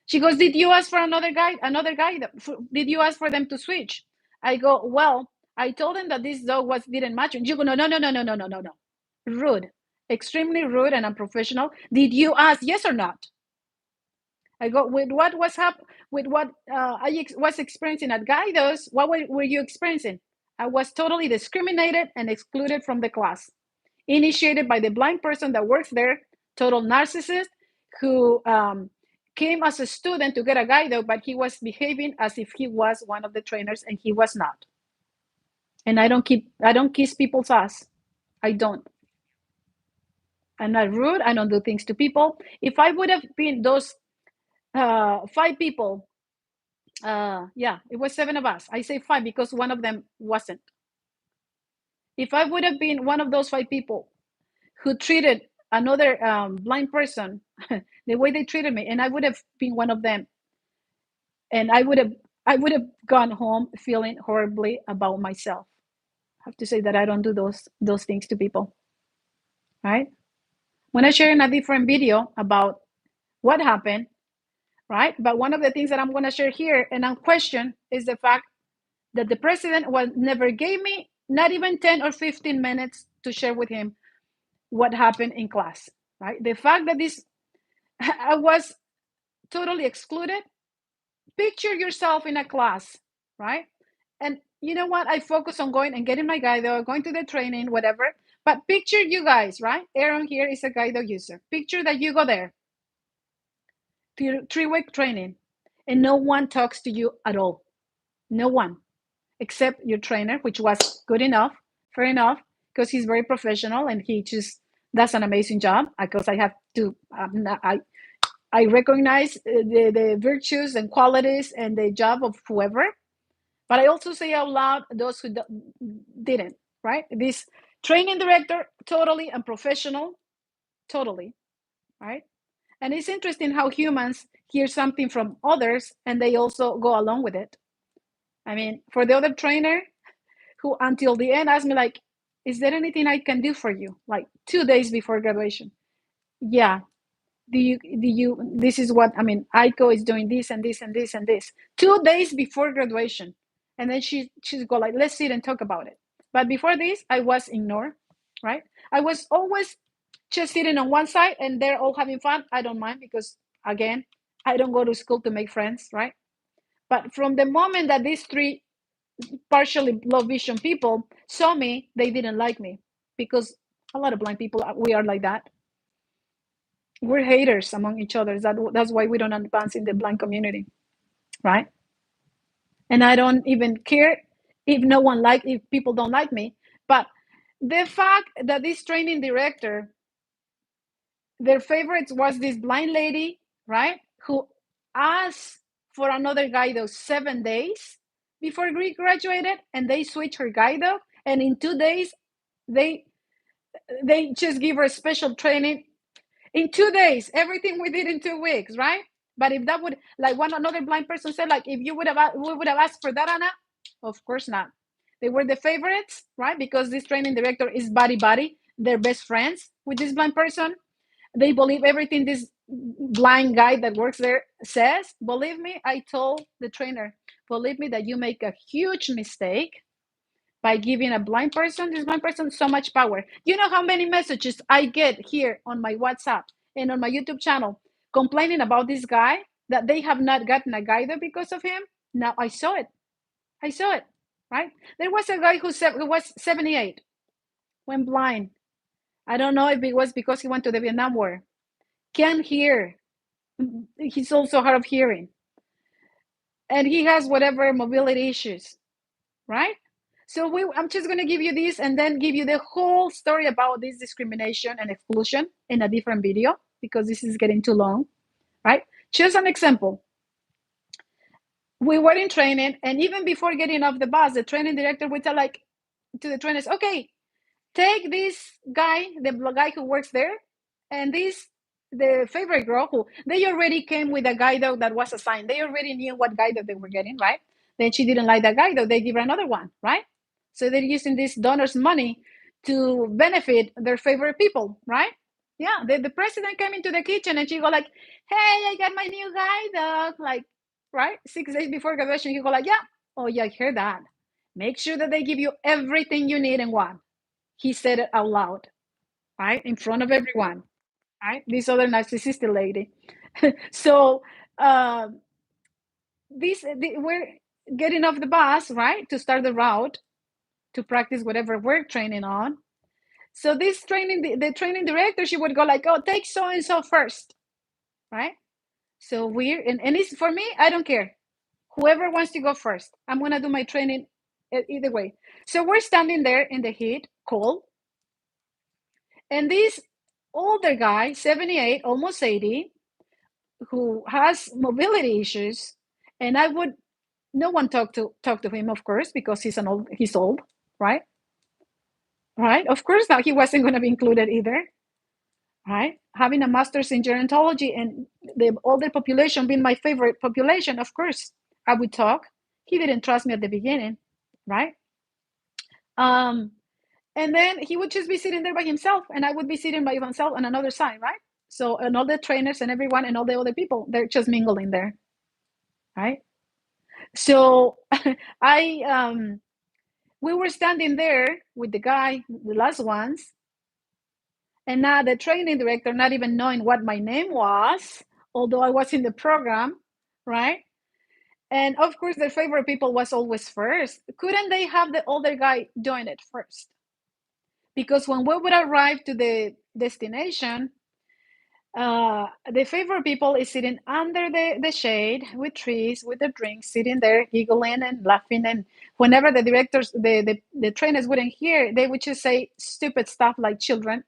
she goes, "Did you ask for another guide? Another guide? Did you ask for them to switch?" I go, "Well, I told them that this dog didn't match." And you go, "No. Rude, extremely rude and unprofessional. Did you ask yes or not?" I go, "With what with what was experiencing at Guidos, what were you experiencing?" "I was totally discriminated and excluded from the class, initiated by the blind person that works there, total narcissist, who came as a student to get a guide dog, but he was behaving as if he was one of the trainers, and he was not. And I don't kiss people's ass. I don't. I'm not rude. I don't do things to people. If I would have been those 5 people, yeah, it was 7 of us. I say 5 because one of them wasn't. If I would have been one of those 5 people who treated another blind person the way they treated me, and I would have been one of them, and I would have gone home feeling horribly about myself. I have to say that I don't do those things to people, right? When I share in a different video about what happened, right? But one of the things that I'm going to share here and unquestioned is the fact that the president never gave me not even 10 or 15 minutes to share with him what happened in class, right? The fact that I was totally excluded. Picture yourself in a class, right? And you know what? I focus on going and getting my guido, going to the training, whatever. But picture you guys, right? Aaron here is a guido user. Picture that you go there to 3-week training and no one talks to you at all. No one, except your trainer, which was good enough, fair enough, because he's very professional and he just does an amazing job. Because I have to, I recognize the virtues and qualities and the job of whoever, but I also say out loud those who didn't, right? This training director, totally unprofessional, totally, right? And it's interesting how humans hear something from others and they also go along with it. I mean, for the other trainer who until the end asked me like, is there anything I can do for you? Like 2 days before graduation. Yeah. Do you this is what I mean, Aiko is doing this and this and this and this. 2 days before graduation. And then she's go like, let's sit and talk about it. But before this, I was ignored, right? I was always just sitting on one side and they're all having fun. I don't mind because again, I don't go to school to make friends, right? But from the moment that these three partially low vision people saw me, they didn't like me because a lot of blind people, we are like that. We're haters among each other. That's why we don't advance in the blind community, right? And I don't even care if people don't like me. But the fact that this training director, their favorites was this blind lady, right? Who asked for another guide of 7 days before we graduated, and they switched her guide up, and in 2 days, they they just give her special training in 2 days. Everything we did in 2 weeks, right? But if that would, like one another blind person said, like if you would have, we would have asked for that, Anna. Of course not. They were the favorites, right? Because this training director is buddy. They're best friends with this blind person. They believe everything this blind guy that works there says. Believe me, I told the trainer, believe me that you make a huge mistake by giving this blind person, so much power. You know how many messages I get here on my WhatsApp and on my YouTube channel complaining about this guy that they have not gotten a guide because of him? Now I saw it. I saw it, right? There was a guy who was 78, went blind. I don't know if it was because he went to the Vietnam War. Can't hear. He's also hard of hearing. And he has whatever mobility issues, right? So I'm just going to give you this and then give you the whole story about this discrimination and exclusion in a different video because this is getting too long, right? Just an example. We were in training, and even before getting off the bus, the training director would tell like to the trainers, okay, take this guy, the guy who works there, and the favorite girl who they already came with a guide dog that was assigned. They already knew what guide dog they were getting, right? Then she didn't like that guide dog. They give her another one, right? So they're using this donor's money to benefit their favorite people, right? Yeah, the president came into the kitchen and she go like, hey, I got my new guide dog. Like, right? 6 days before graduation, he go like, yeah, oh yeah, I heard that. Make sure that they give you everything you need and want. He said it out loud, right? In front of everyone, right? This other narcissistic lady. So uh, we're getting off the bus, right? To start the route, to practice whatever we're training on. So this training, the training director, she would go like, oh, take so-and-so first, right? So and it's for me, I don't care. Whoever wants to go first, I'm going to do my training either way. So we're standing there in the heat, cold. And this older guy, 78, almost 80, who has mobility issues, and no one talk to him, of course, because he's old, right? Right? Of course now he wasn't going to be included either, right? Having a master's in gerontology and the older population being my favorite population, of course, I would talk. He didn't trust me at the beginning, right? Um, and then he would just be sitting there by himself, and I would be sitting by myself on another side, right? So, and all the trainers and everyone and all the other people, they're just mingling there, right? So, I we were standing there with the guy, the last ones, and now the training director, not even knowing what my name was, although I was in the program, right? And of course, their favorite people was always first. Couldn't they have the older guy doing it first? Because when we would arrive to the destination, The favorite people is sitting under the shade with trees, with the drinks, sitting there, giggling and laughing. And whenever the directors, the trainers wouldn't hear, they would just say stupid stuff like children.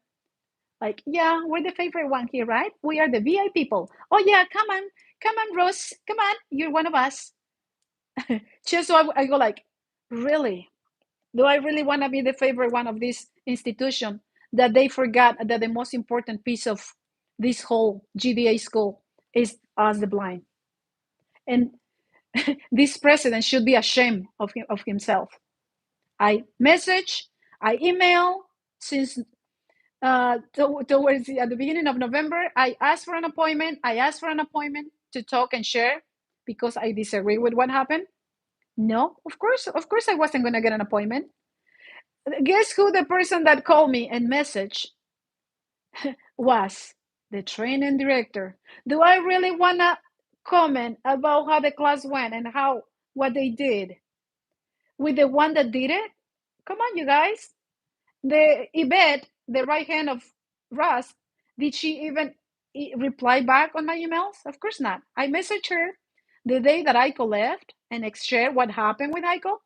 Like, yeah, we're the favorite one here, right? We are the VI people. Oh, yeah, come on, Rose. Come on, you're one of us. Just so I go like, really? Do I really want to be the favorite one of this institution that they forgot that the most important piece of this whole GDA school is us, the blind? And this president should be ashamed of himself. I message, I email since towards at the beginning of November. I asked for an appointment. I asked for an appointment to talk and share because I disagree with what happened. No, of course, I wasn't going to get an appointment. Guess who the person that called me and messaged was? The training director. Do I really want to comment about how the class went and how what they did with the one that did it? Come on, you guys. The Yvette, the right hand of Russ, did she even reply back on my emails? Of course not. I messaged her the day that Aiko left and shared what happened with Aiko.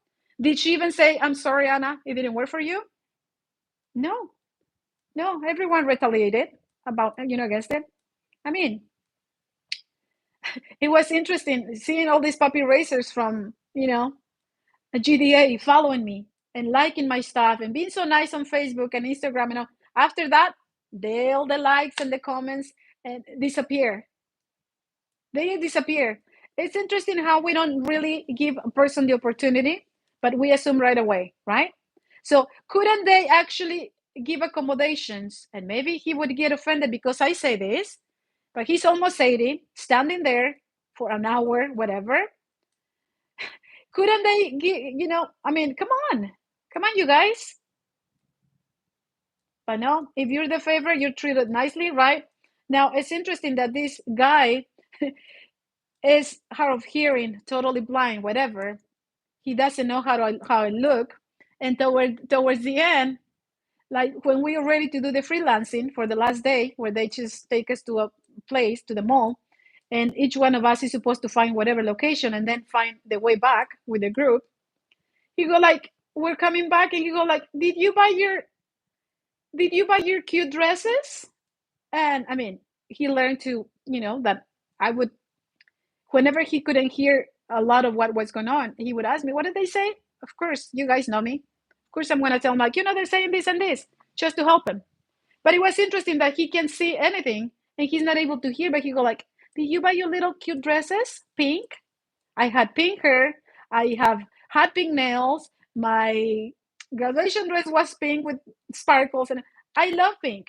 Did she even say, I'm sorry, Anna, it didn't work for you? No, no, everyone retaliated about, against it. I mean, it was interesting seeing all these puppy racers from, a GDA following me and liking my stuff and being so nice on Facebook and Instagram. After that, all the likes and the comments and disappear. They disappear. It's interesting how we don't really give a person the opportunity, but we assume right away, right? So couldn't they actually give accommodations? And maybe he would get offended because I say this, but he's almost 80, standing there for an hour, whatever. Couldn't they give, I mean, come on, you guys. But no, if you're the favorite, you're treated nicely, right? Now, it's interesting that this guy is hard of hearing, totally blind, whatever. He doesn't know how I look. And towards the end, like when we were ready to do the freelancing for the last day, where they just take us to a place, to the mall, and each one of us is supposed to find whatever location and then find the way back with the group. You go like, we're coming back, and you go like, did you buy your cute dresses? And I mean, he learned to, that I would, whenever he couldn't hear a lot of what was going on, he would ask me, what did they say? Of course, you guys know me. Of course, I'm going to tell him, like, they're saying this and this, just to help him. But it was interesting that he can see anything and he's not able to hear, but he go like, did you buy your little cute dresses? Pink? I had pink hair. I have had pink nails. My graduation dress was pink with sparkles, and I love pink.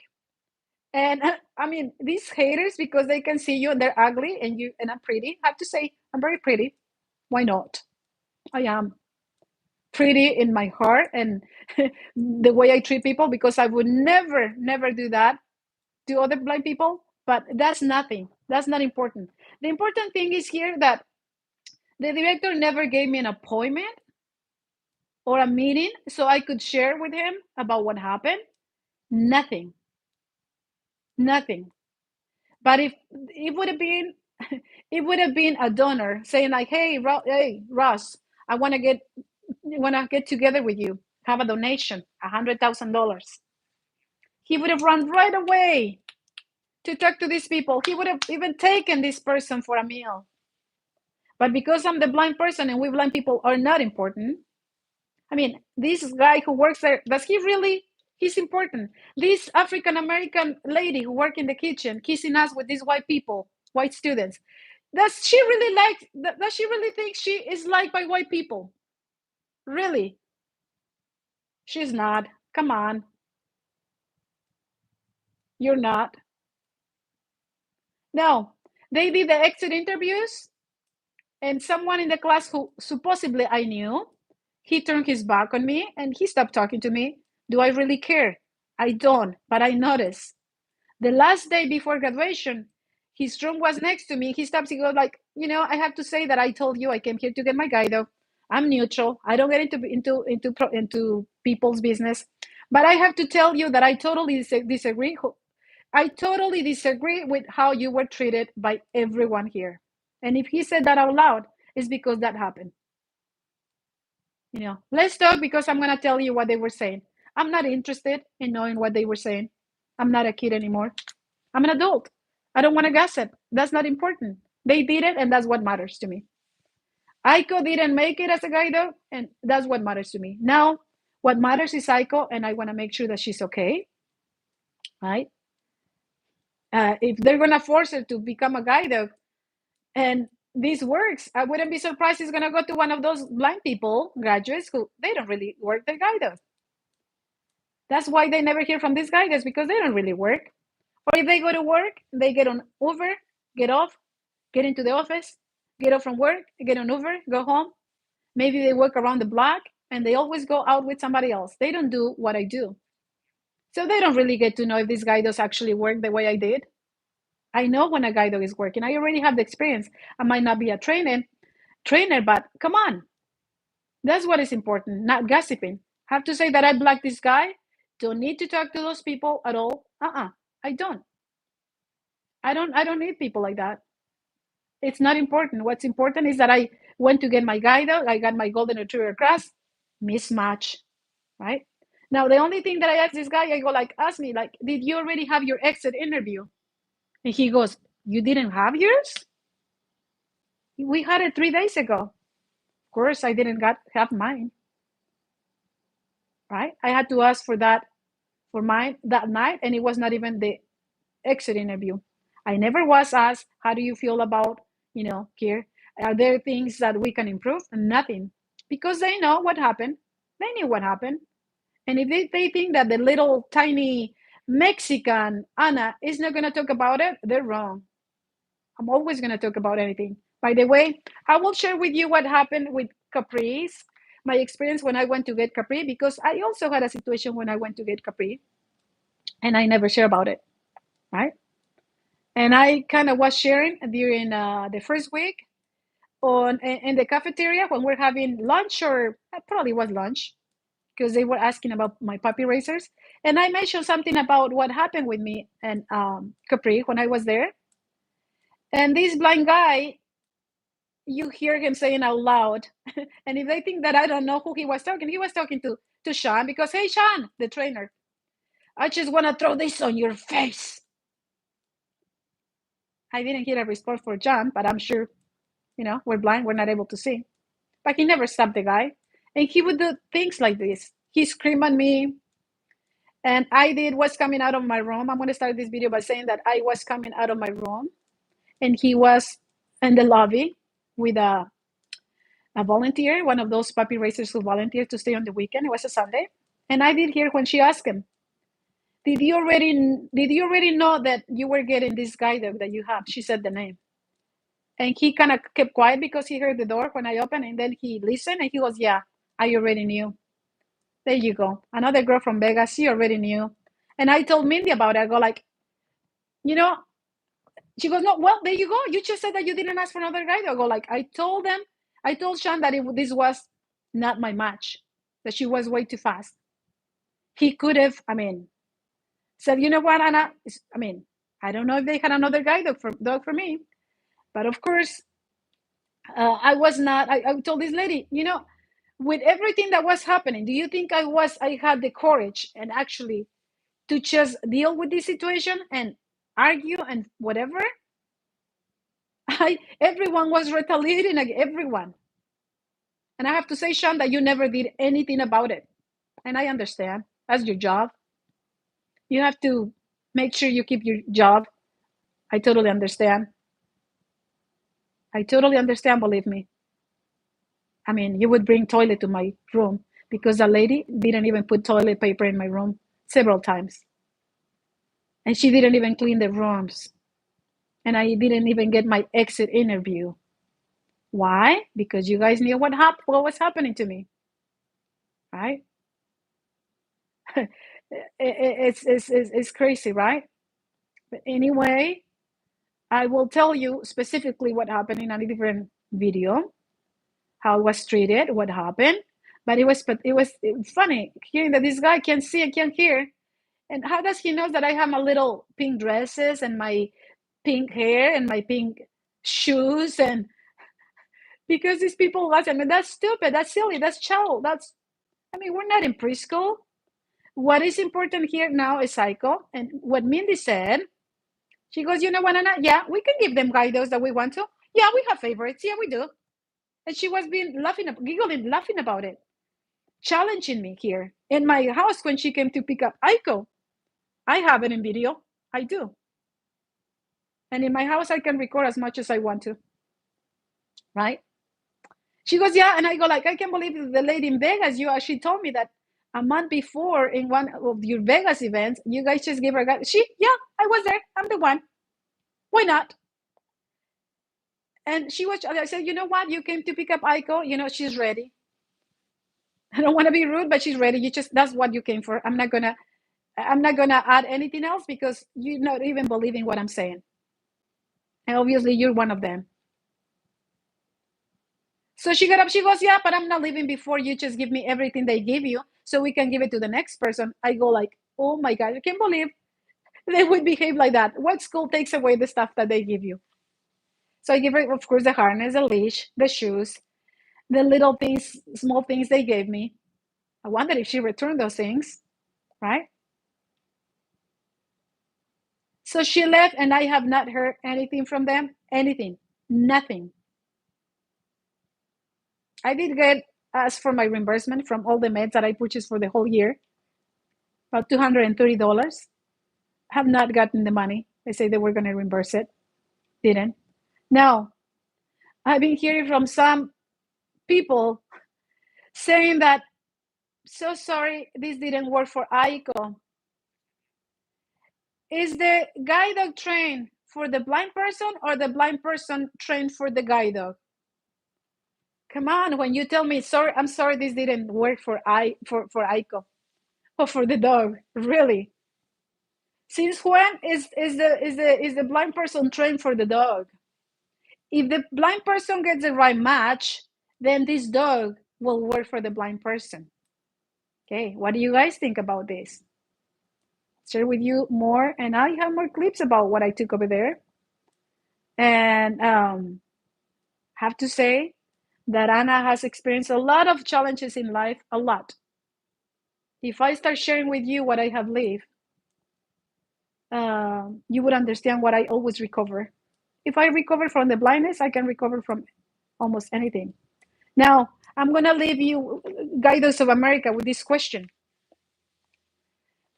And I mean, these haters, because they can see you and they're ugly and I'm pretty. I have to say, I'm very pretty. Why not? I am pretty in my heart and the way I treat people, because I would never, never do that to other blind people. But that's nothing. That's not important. The important thing is here that the director never gave me an appointment or a meeting so I could share with him about what happened. Nothing. Nothing. But if it would have been, it would have been a donor saying like, "Hey, Ross, I want to get together with you. Have a donation, $100,000." He would have run right away to talk to these people. He would have even taken this person for a meal. But because I'm the blind person and we blind people are not important, I mean, this guy who works there, does he really? He's important. This African American lady who works in the kitchen, kissing us with these white people, white students. Does she really does she really think she is liked by white people? Really? She's not. Come on. You're not. No. They did the exit interviews, and someone in the class who supposedly I knew, he turned his back on me and he stopped talking to me. Do I really care? I don't, but I noticed. The last day before graduation, his room was next to me. He stops, he goes like, I have to say that I told you I came here to get my guido. I'm neutral. I don't get into people's business. But I have to tell you that I totally disagree. I totally disagree with how you were treated by everyone here. And if he said that out loud, it's because that happened. Let's talk because I'm going to tell you what they were saying. I'm not interested in knowing what they were saying. I'm not a kid anymore. I'm an adult. I don't want to gossip. That's not important. They did it, and that's what matters to me. Aiko didn't make it as a guide dog, and that's what matters to me. Now, what matters is Aiko, and I want to make sure that she's okay, right? If they're going to force her to become a guide dog, and this works, I wouldn't be surprised it's going to go to one of those blind people, graduates, who they don't really work their guide dog. That's why they never hear from these guys, because they don't really work. Or if they go to work, they get on Uber, get off, get into the office, get off from work, get on Uber, go home. Maybe they work around the block, and they always go out with somebody else. They don't do what I do. So they don't really get to know if this guy does actually work the way I did. I know when a guide dog is working. I already have the experience. I might not be a trainer, but come on. That's what is important, not gossiping. Have to say that I blocked this guy. Don't need to talk to those people at all. I don't. I don't need people like that. It's not important. What's important is that I went to get my guide dog. I got my golden retriever cross. Mismatch, right? Now the only thing that I asked this guy, I go like, ask me like, did you already have your exit interview? And he goes, you didn't have yours? We had it 3 days ago. Of course, I didn't have mine, right? I had to ask for that for mine that night, and it was not even the exit interview. I never was asked, how do you feel about, here? Are there things that we can improve? Nothing. Because they know what happened. They knew what happened. And if they think that the little tiny Mexican Anna is not going to talk about it, they're wrong. I'm always going to talk about anything. By the way, I will share with you what happened with Capri's, my experience when I went to get Capri, because I also had a situation when I went to get Capri, and I never share about it, right? And I kind of was sharing during the first week in the cafeteria when we're having lunch, or probably was lunch, because they were asking about my puppy racers. And I mentioned something about what happened with me and Capri when I was there. And this blind guy, you hear him saying out loud, and if they think that I don't know who he was talking to Sean, because, hey, Sean, the trainer, I just want to throw this on your face. I didn't hear a response for John, but I'm sure, we're blind, we're not able to see. But he never stopped the guy. And he would do things like this. He screamed at me. And was coming out of my room. I'm going to start this video by saying that I was coming out of my room. And he was in the lobby with a volunteer, one of those puppy racers who volunteered to stay on the weekend. It was a Sunday. And I did hear when she asked him, did you already know that you were getting this guide dog that you have? She said the name. And he kind of kept quiet because he heard the door when I opened, and then he listened and he goes, yeah, I already knew. There you go. Another girl from Vegas, she already knew. And I told Mindy about it. I go like, she goes, no, well, there you go. You just said that you didn't ask for another guy. I go like, I told Sean that this was not my match, that she was way too fast. He could have, said, you know what, Anna? I don't know if they had another guide dog for me. But of course, I was not, I told this lady, with everything that was happening, do you think I had the courage and actually to just deal with this situation and argue and whatever? Everyone was retaliating, like everyone. And I have to say, Sean, that you never did anything about it. And I understand. That's your job. You have to make sure you keep your job. I totally understand. Believe me. You would bring toilet to my room because a lady didn't even put toilet paper in my room several times. And she didn't even clean the rooms. And I didn't even get my exit interview. Why? Because you guys knew what was happening to me. Right? It's crazy, right? But anyway, I will tell you specifically what happened in a different video, how I was treated, what happened. But it was funny hearing that this guy can't see and can't hear. And how does he know that I have my little pink dresses and my pink hair and my pink shoes? And because these people watch, I mean, that's stupid, that's silly, that's child, we're not in preschool. What is important here now is Aiko, and what Mindy said. She goes, you know what, Anna? Yeah, we can give them guidos that we want to. Yeah, we have favorites. Yeah, we do. And she was being giggling, laughing about it, challenging me here in my house when she came to pick up Aiko. I have it in video. I do. And in my house, I can record as much as I want to. Right? She goes, yeah. And I go, like, I can't believe the lady in Vegas, you actually told me that a month before in one of your Vegas events, you guys just gave her a guide. Yeah, I was there. I'm the one. Why not? And I said, you know what? You came to pick up Aiko. You know, she's ready. I don't want to be rude, but she's ready. That's what you came for. I'm not gonna add anything else because you're not even believing what I'm saying. And obviously you're one of them. So she got up, she goes, yeah, but I'm not leaving before you just give me everything they give you so we can give it to the next person. I go like, oh my God, I can't believe they would behave like that. What school takes away the stuff that they give you? So I give her, of course, the harness, the leash, the shoes, the little things, small things they gave me. I wondered if she returned those things, right? So she left and I have not heard anything from them, anything, nothing. I did get asked for my reimbursement from all the meds that I purchased for the whole year, about $230. Have not gotten the money. They say they were going to reimburse it. Didn't. Now, I've been hearing from some people saying that, so sorry, this didn't work for Aiko. Is the guide dog trained for the blind person or the blind person trained for the guide dog? Come on, when you tell me, sorry, I'm sorry, this didn't work for Aiko or for the dog, really? Since when is the blind person trained for the dog? If the blind person gets the right match, then this dog will work for the blind person. Okay, what do you guys think about this? Share with you more, and I have more clips about what I took over there. And have to say that Anna has experienced a lot of challenges in life, a lot. If I start sharing with you what I have lived, you would understand what I always recover. If I recover from the blindness, I can recover from almost anything. Now, I'm going to leave you, Guidos of America, with this question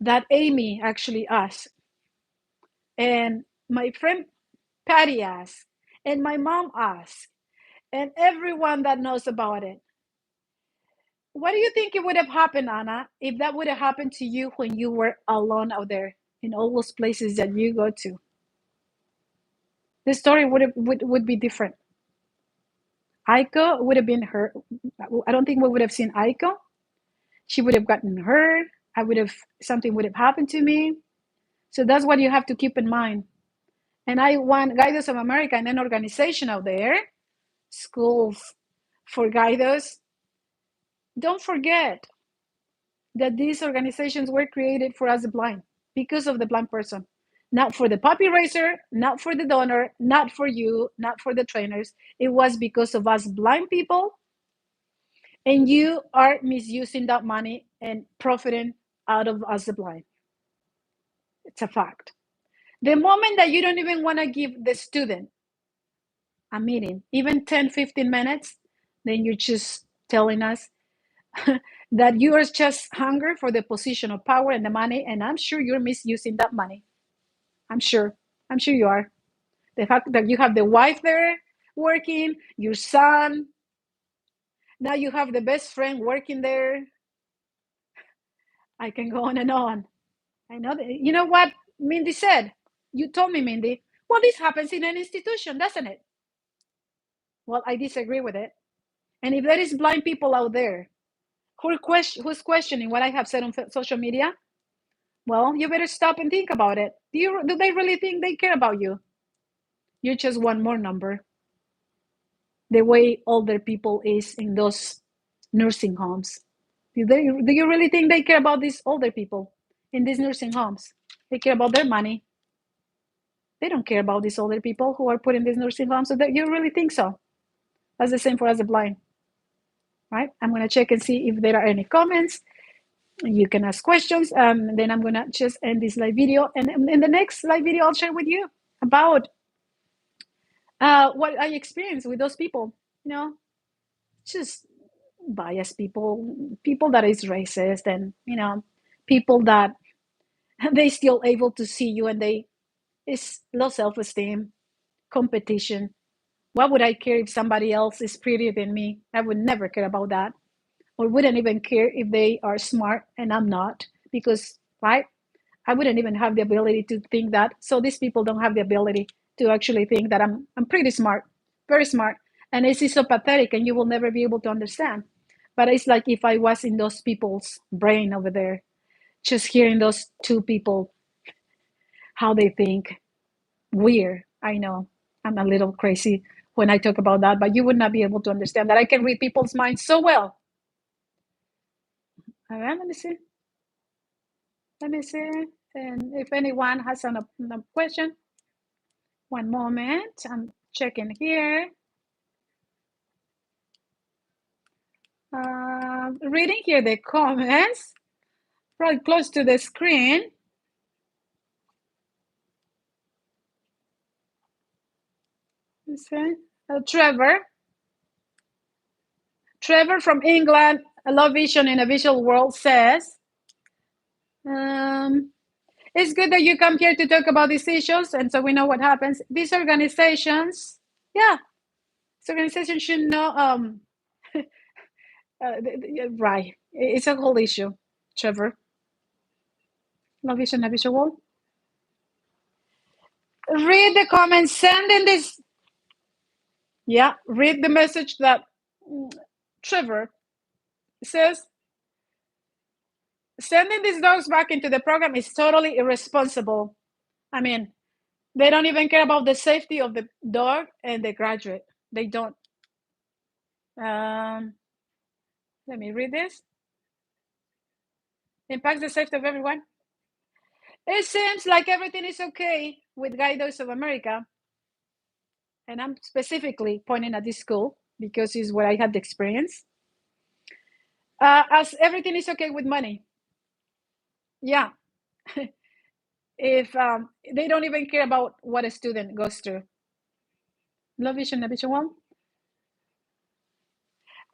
that Amy actually asked. And my friend Patty asked. And my mom asked. And everyone that knows about it. What do you think it would have happened, Anna, if that would have happened to you when you were alone out there in all those places that you go to? The story would be different. Aiko would have been hurt. I don't think we would have seen Aiko. She would have gotten hurt. Something would have happened to me. So that's what you have to keep in mind. And I want Guidos of America and an organization out there, schools for Guidos. Don't forget that these organizations were created for us the blind, because of the blind person. Not for the puppy raiser, not for the donor, not for you, not for the trainers. It was because of us blind people. And you are misusing that money and profiting out of us the blind. It's a fact. The moment that you don't even want to give the student a meeting, even 10, 15 minutes, then you're just telling us that you are just hungry for the position of power and the money, and I'm sure you're misusing that money. I'm sure you are. The fact that you have the wife there working, your son, now you have the best friend working there. I can go on and on. I know that. You know what Mindy said? You told me, Mindy. Well, this happens in an institution, doesn't it? Well, I disagree with it. And if there is blind people out there who's questioning what I have said on social media, well, you better stop and think about it. Do they really think they care about you? You're just one more number. The way older people is in those nursing homes. Do you really think they care about these older people in these nursing homes. They care about their money. They don't care about these older people who are put in these nursing homes. So that you really think so? That's the same for us, the blind, right? I'm going to check and see if there are any comments. You can ask questions. Then I'm going to just end this live video. And in the next live video, I'll share with you about what I experienced with those people. You know, just biased people that is racist, and people that they still able to see you, and they is low self-esteem, competition. Why would I care if somebody else is prettier than me? I would never care about that, or wouldn't even care if they are smart and I'm not, because right, I wouldn't even have the ability to think that. So these people don't have the ability to actually think that I'm pretty smart, very smart, and it's so pathetic, and you will never be able to understand. But it's like if I was in those people's brain over there, just hearing those two people, how they think. Weird. I know I'm a little crazy when I talk about that, but you would not be able to understand that. I can read people's minds so well. All right, let me see. Let me see. And if anyone has a question, one moment. I'm checking here. Reading here the comments, probably close to the screen. You see? Trevor from England, a Love Vision in a Visual World says, it's good that you come here to talk about these issues, and so we know what happens. These organizations, yeah, this organization should know, right. It's a whole issue, Trevor. Love Vision in a Visual. Read the comments, send in this. Yeah, read the message that Trevor says. Sending these dogs back into the program is totally irresponsible. I mean, they don't even care about the safety of the dog and the graduate. They don't. Let me read this. Impacts the safety of everyone. It seems like everything is okay with Guide Dogs of America. And I'm specifically pointing at this school because it's where I had the experience. As everything is okay with money. Yeah. If they don't even care about what a student goes through. Love Vision, one.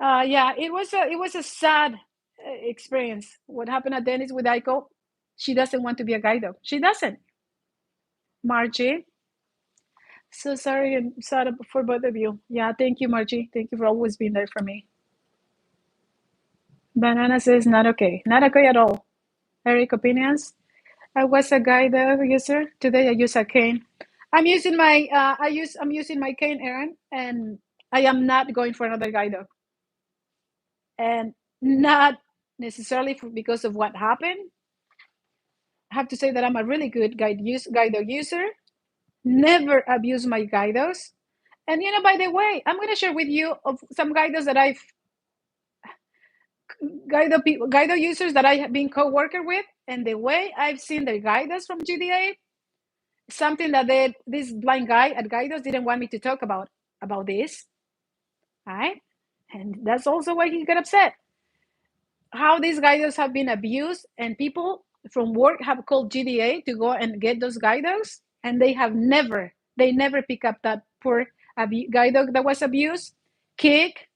Yeah, it was a sad experience. What happened at Dennis with Aiko? She doesn't want to be a guide dog. She doesn't. Margie. So sorry and sad for both of you. Yeah, thank you, Margie. Thank you for always being there for me. Banana says not okay. Not okay at all. Eric opinions. I was a guide dog user. Today I use a cane. I'm using my I'm using my cane, Aaron, and I am not going for another guide dog. And not necessarily because of what happened. I have to say that I'm a really good guide dog user. Never abuse my guide dogs. And by the way, I'm going to share with you of some guide dogs that I've guide dog users that I have been co-worker with, and the way I've seen their guide dogs from GDA, something that this blind guy at guide dogs didn't want me to talk about this, right? And that's also why he got upset. How these guide dogs have been abused, and people from work have called GDA to go and get those guide dogs, and they never pick up that poor guide dog that was abused, kick,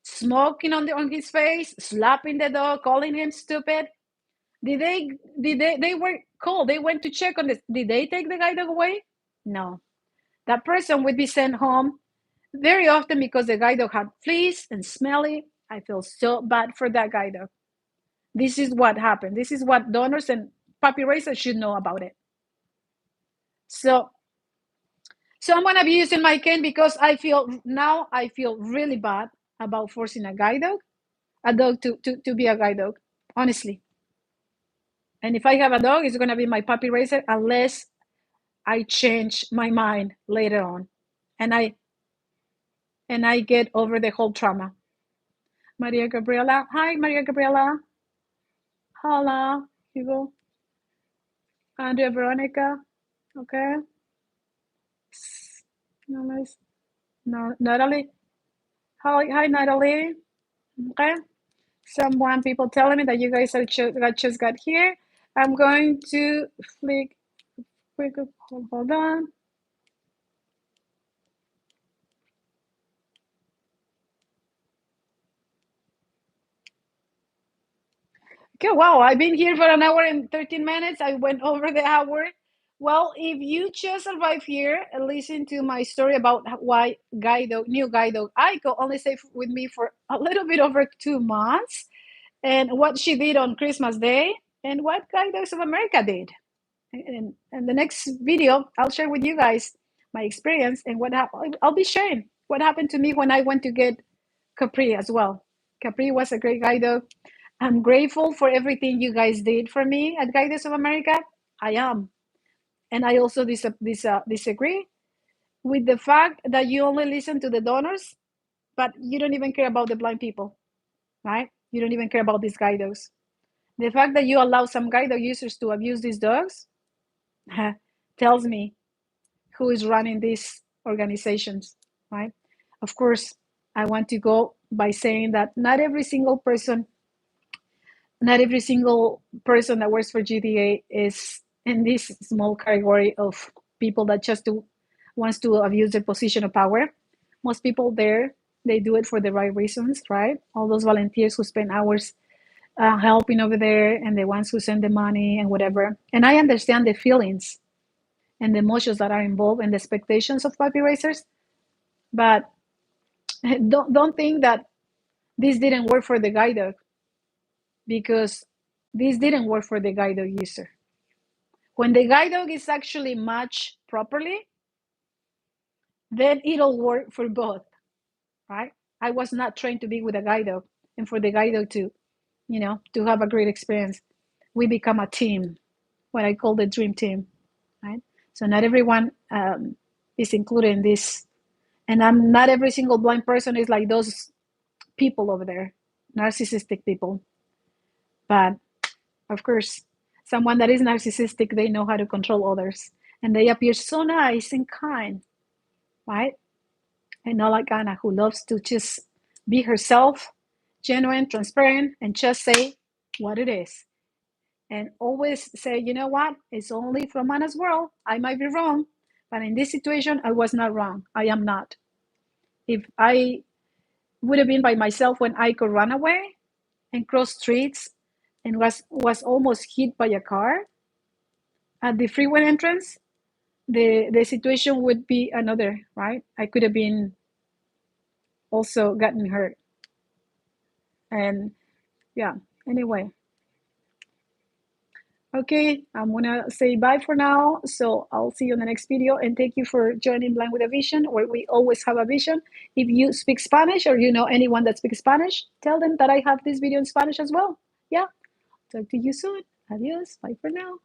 smoking on his face, slapping the dog, calling him stupid. They were called, they went to check on this. Did they take the guide dog away? No. That person would be sent home very often because the guide dog had fleas and smelly. I feel so bad for that guide dog. This is what happened. This is what donors and puppy raisers should know about it. So I'm going to be using my cane because I feel really bad about forcing a dog to be a guide dog, honestly. And if I have a dog, it's going to be my puppy raiser unless I change my mind later on and I get over the whole trauma. Maria Gabriela. Hi, Maria Gabriela. Hola, Hugo. Andrea Veronica. Okay. Nice. No, Natalie. Hi, Natalie. Okay. People telling me that you guys are just got here. I'm going to flick. Hold on. Okay, wow, I've been here for an hour and 13 minutes. I went over the hour. Well, if you just arrived here and listen to my story about why new guide dog Aiko only stayed with me for a little bit over 2 months, and what she did on Christmas Day, and what Guide Dogs of America did. And the next video, I'll share with you guys my experience and what happened. I'll be sharing what happened to me when I went to get Capri as well. Capri was a great guide dog. I'm grateful for everything you guys did for me at Guides of America. I am. And I also disagree with the fact that you only listen to the donors, but you don't even care about the blind people, right? You don't even care about these guide dogs. The fact that you allow some guide dog users to abuse these dogs tells me who is running these organizations, right? Of course, I want to go by saying that not every single person that works for GDA is in this small category of people that wants to abuse their position of power. Most people there, they do it for the right reasons, right? All those volunteers who spend hours helping over there and the ones who send the money and whatever. And I understand the feelings and the emotions that are involved and the expectations of puppy raisers, but don't think that this didn't work for the guide dog, because this didn't work for the guide dog user. When the guide dog is actually matched properly, then it'll work for both, right? I was not trained to be with a guide dog and for the guide dog to have a great experience. We become a team, what I call the dream team, right? So not everyone is included in this, and I'm not every single blind person is like those people over there, narcissistic people. But of course, someone that is narcissistic, they know how to control others, and they appear so nice and kind, right? And not like Anna, who loves to just be herself, genuine, transparent, and just say what it is. And always say, you know what? It's only from Anna's world. I might be wrong, but in this situation, I was not wrong. I am not. If I would have been by myself when I could run away and cross streets and was almost hit by a car at the freeway entrance, the situation would be another, right? I could have been also gotten hurt. And yeah, anyway. Okay, I'm gonna say bye for now. So I'll see you in the next video, and thank you for joining Blind with a Vision, where we always have a vision. If you speak Spanish or you know anyone that speaks Spanish, tell them that I have this video in Spanish as well. Yeah, talk to you soon. Adios. Bye for now.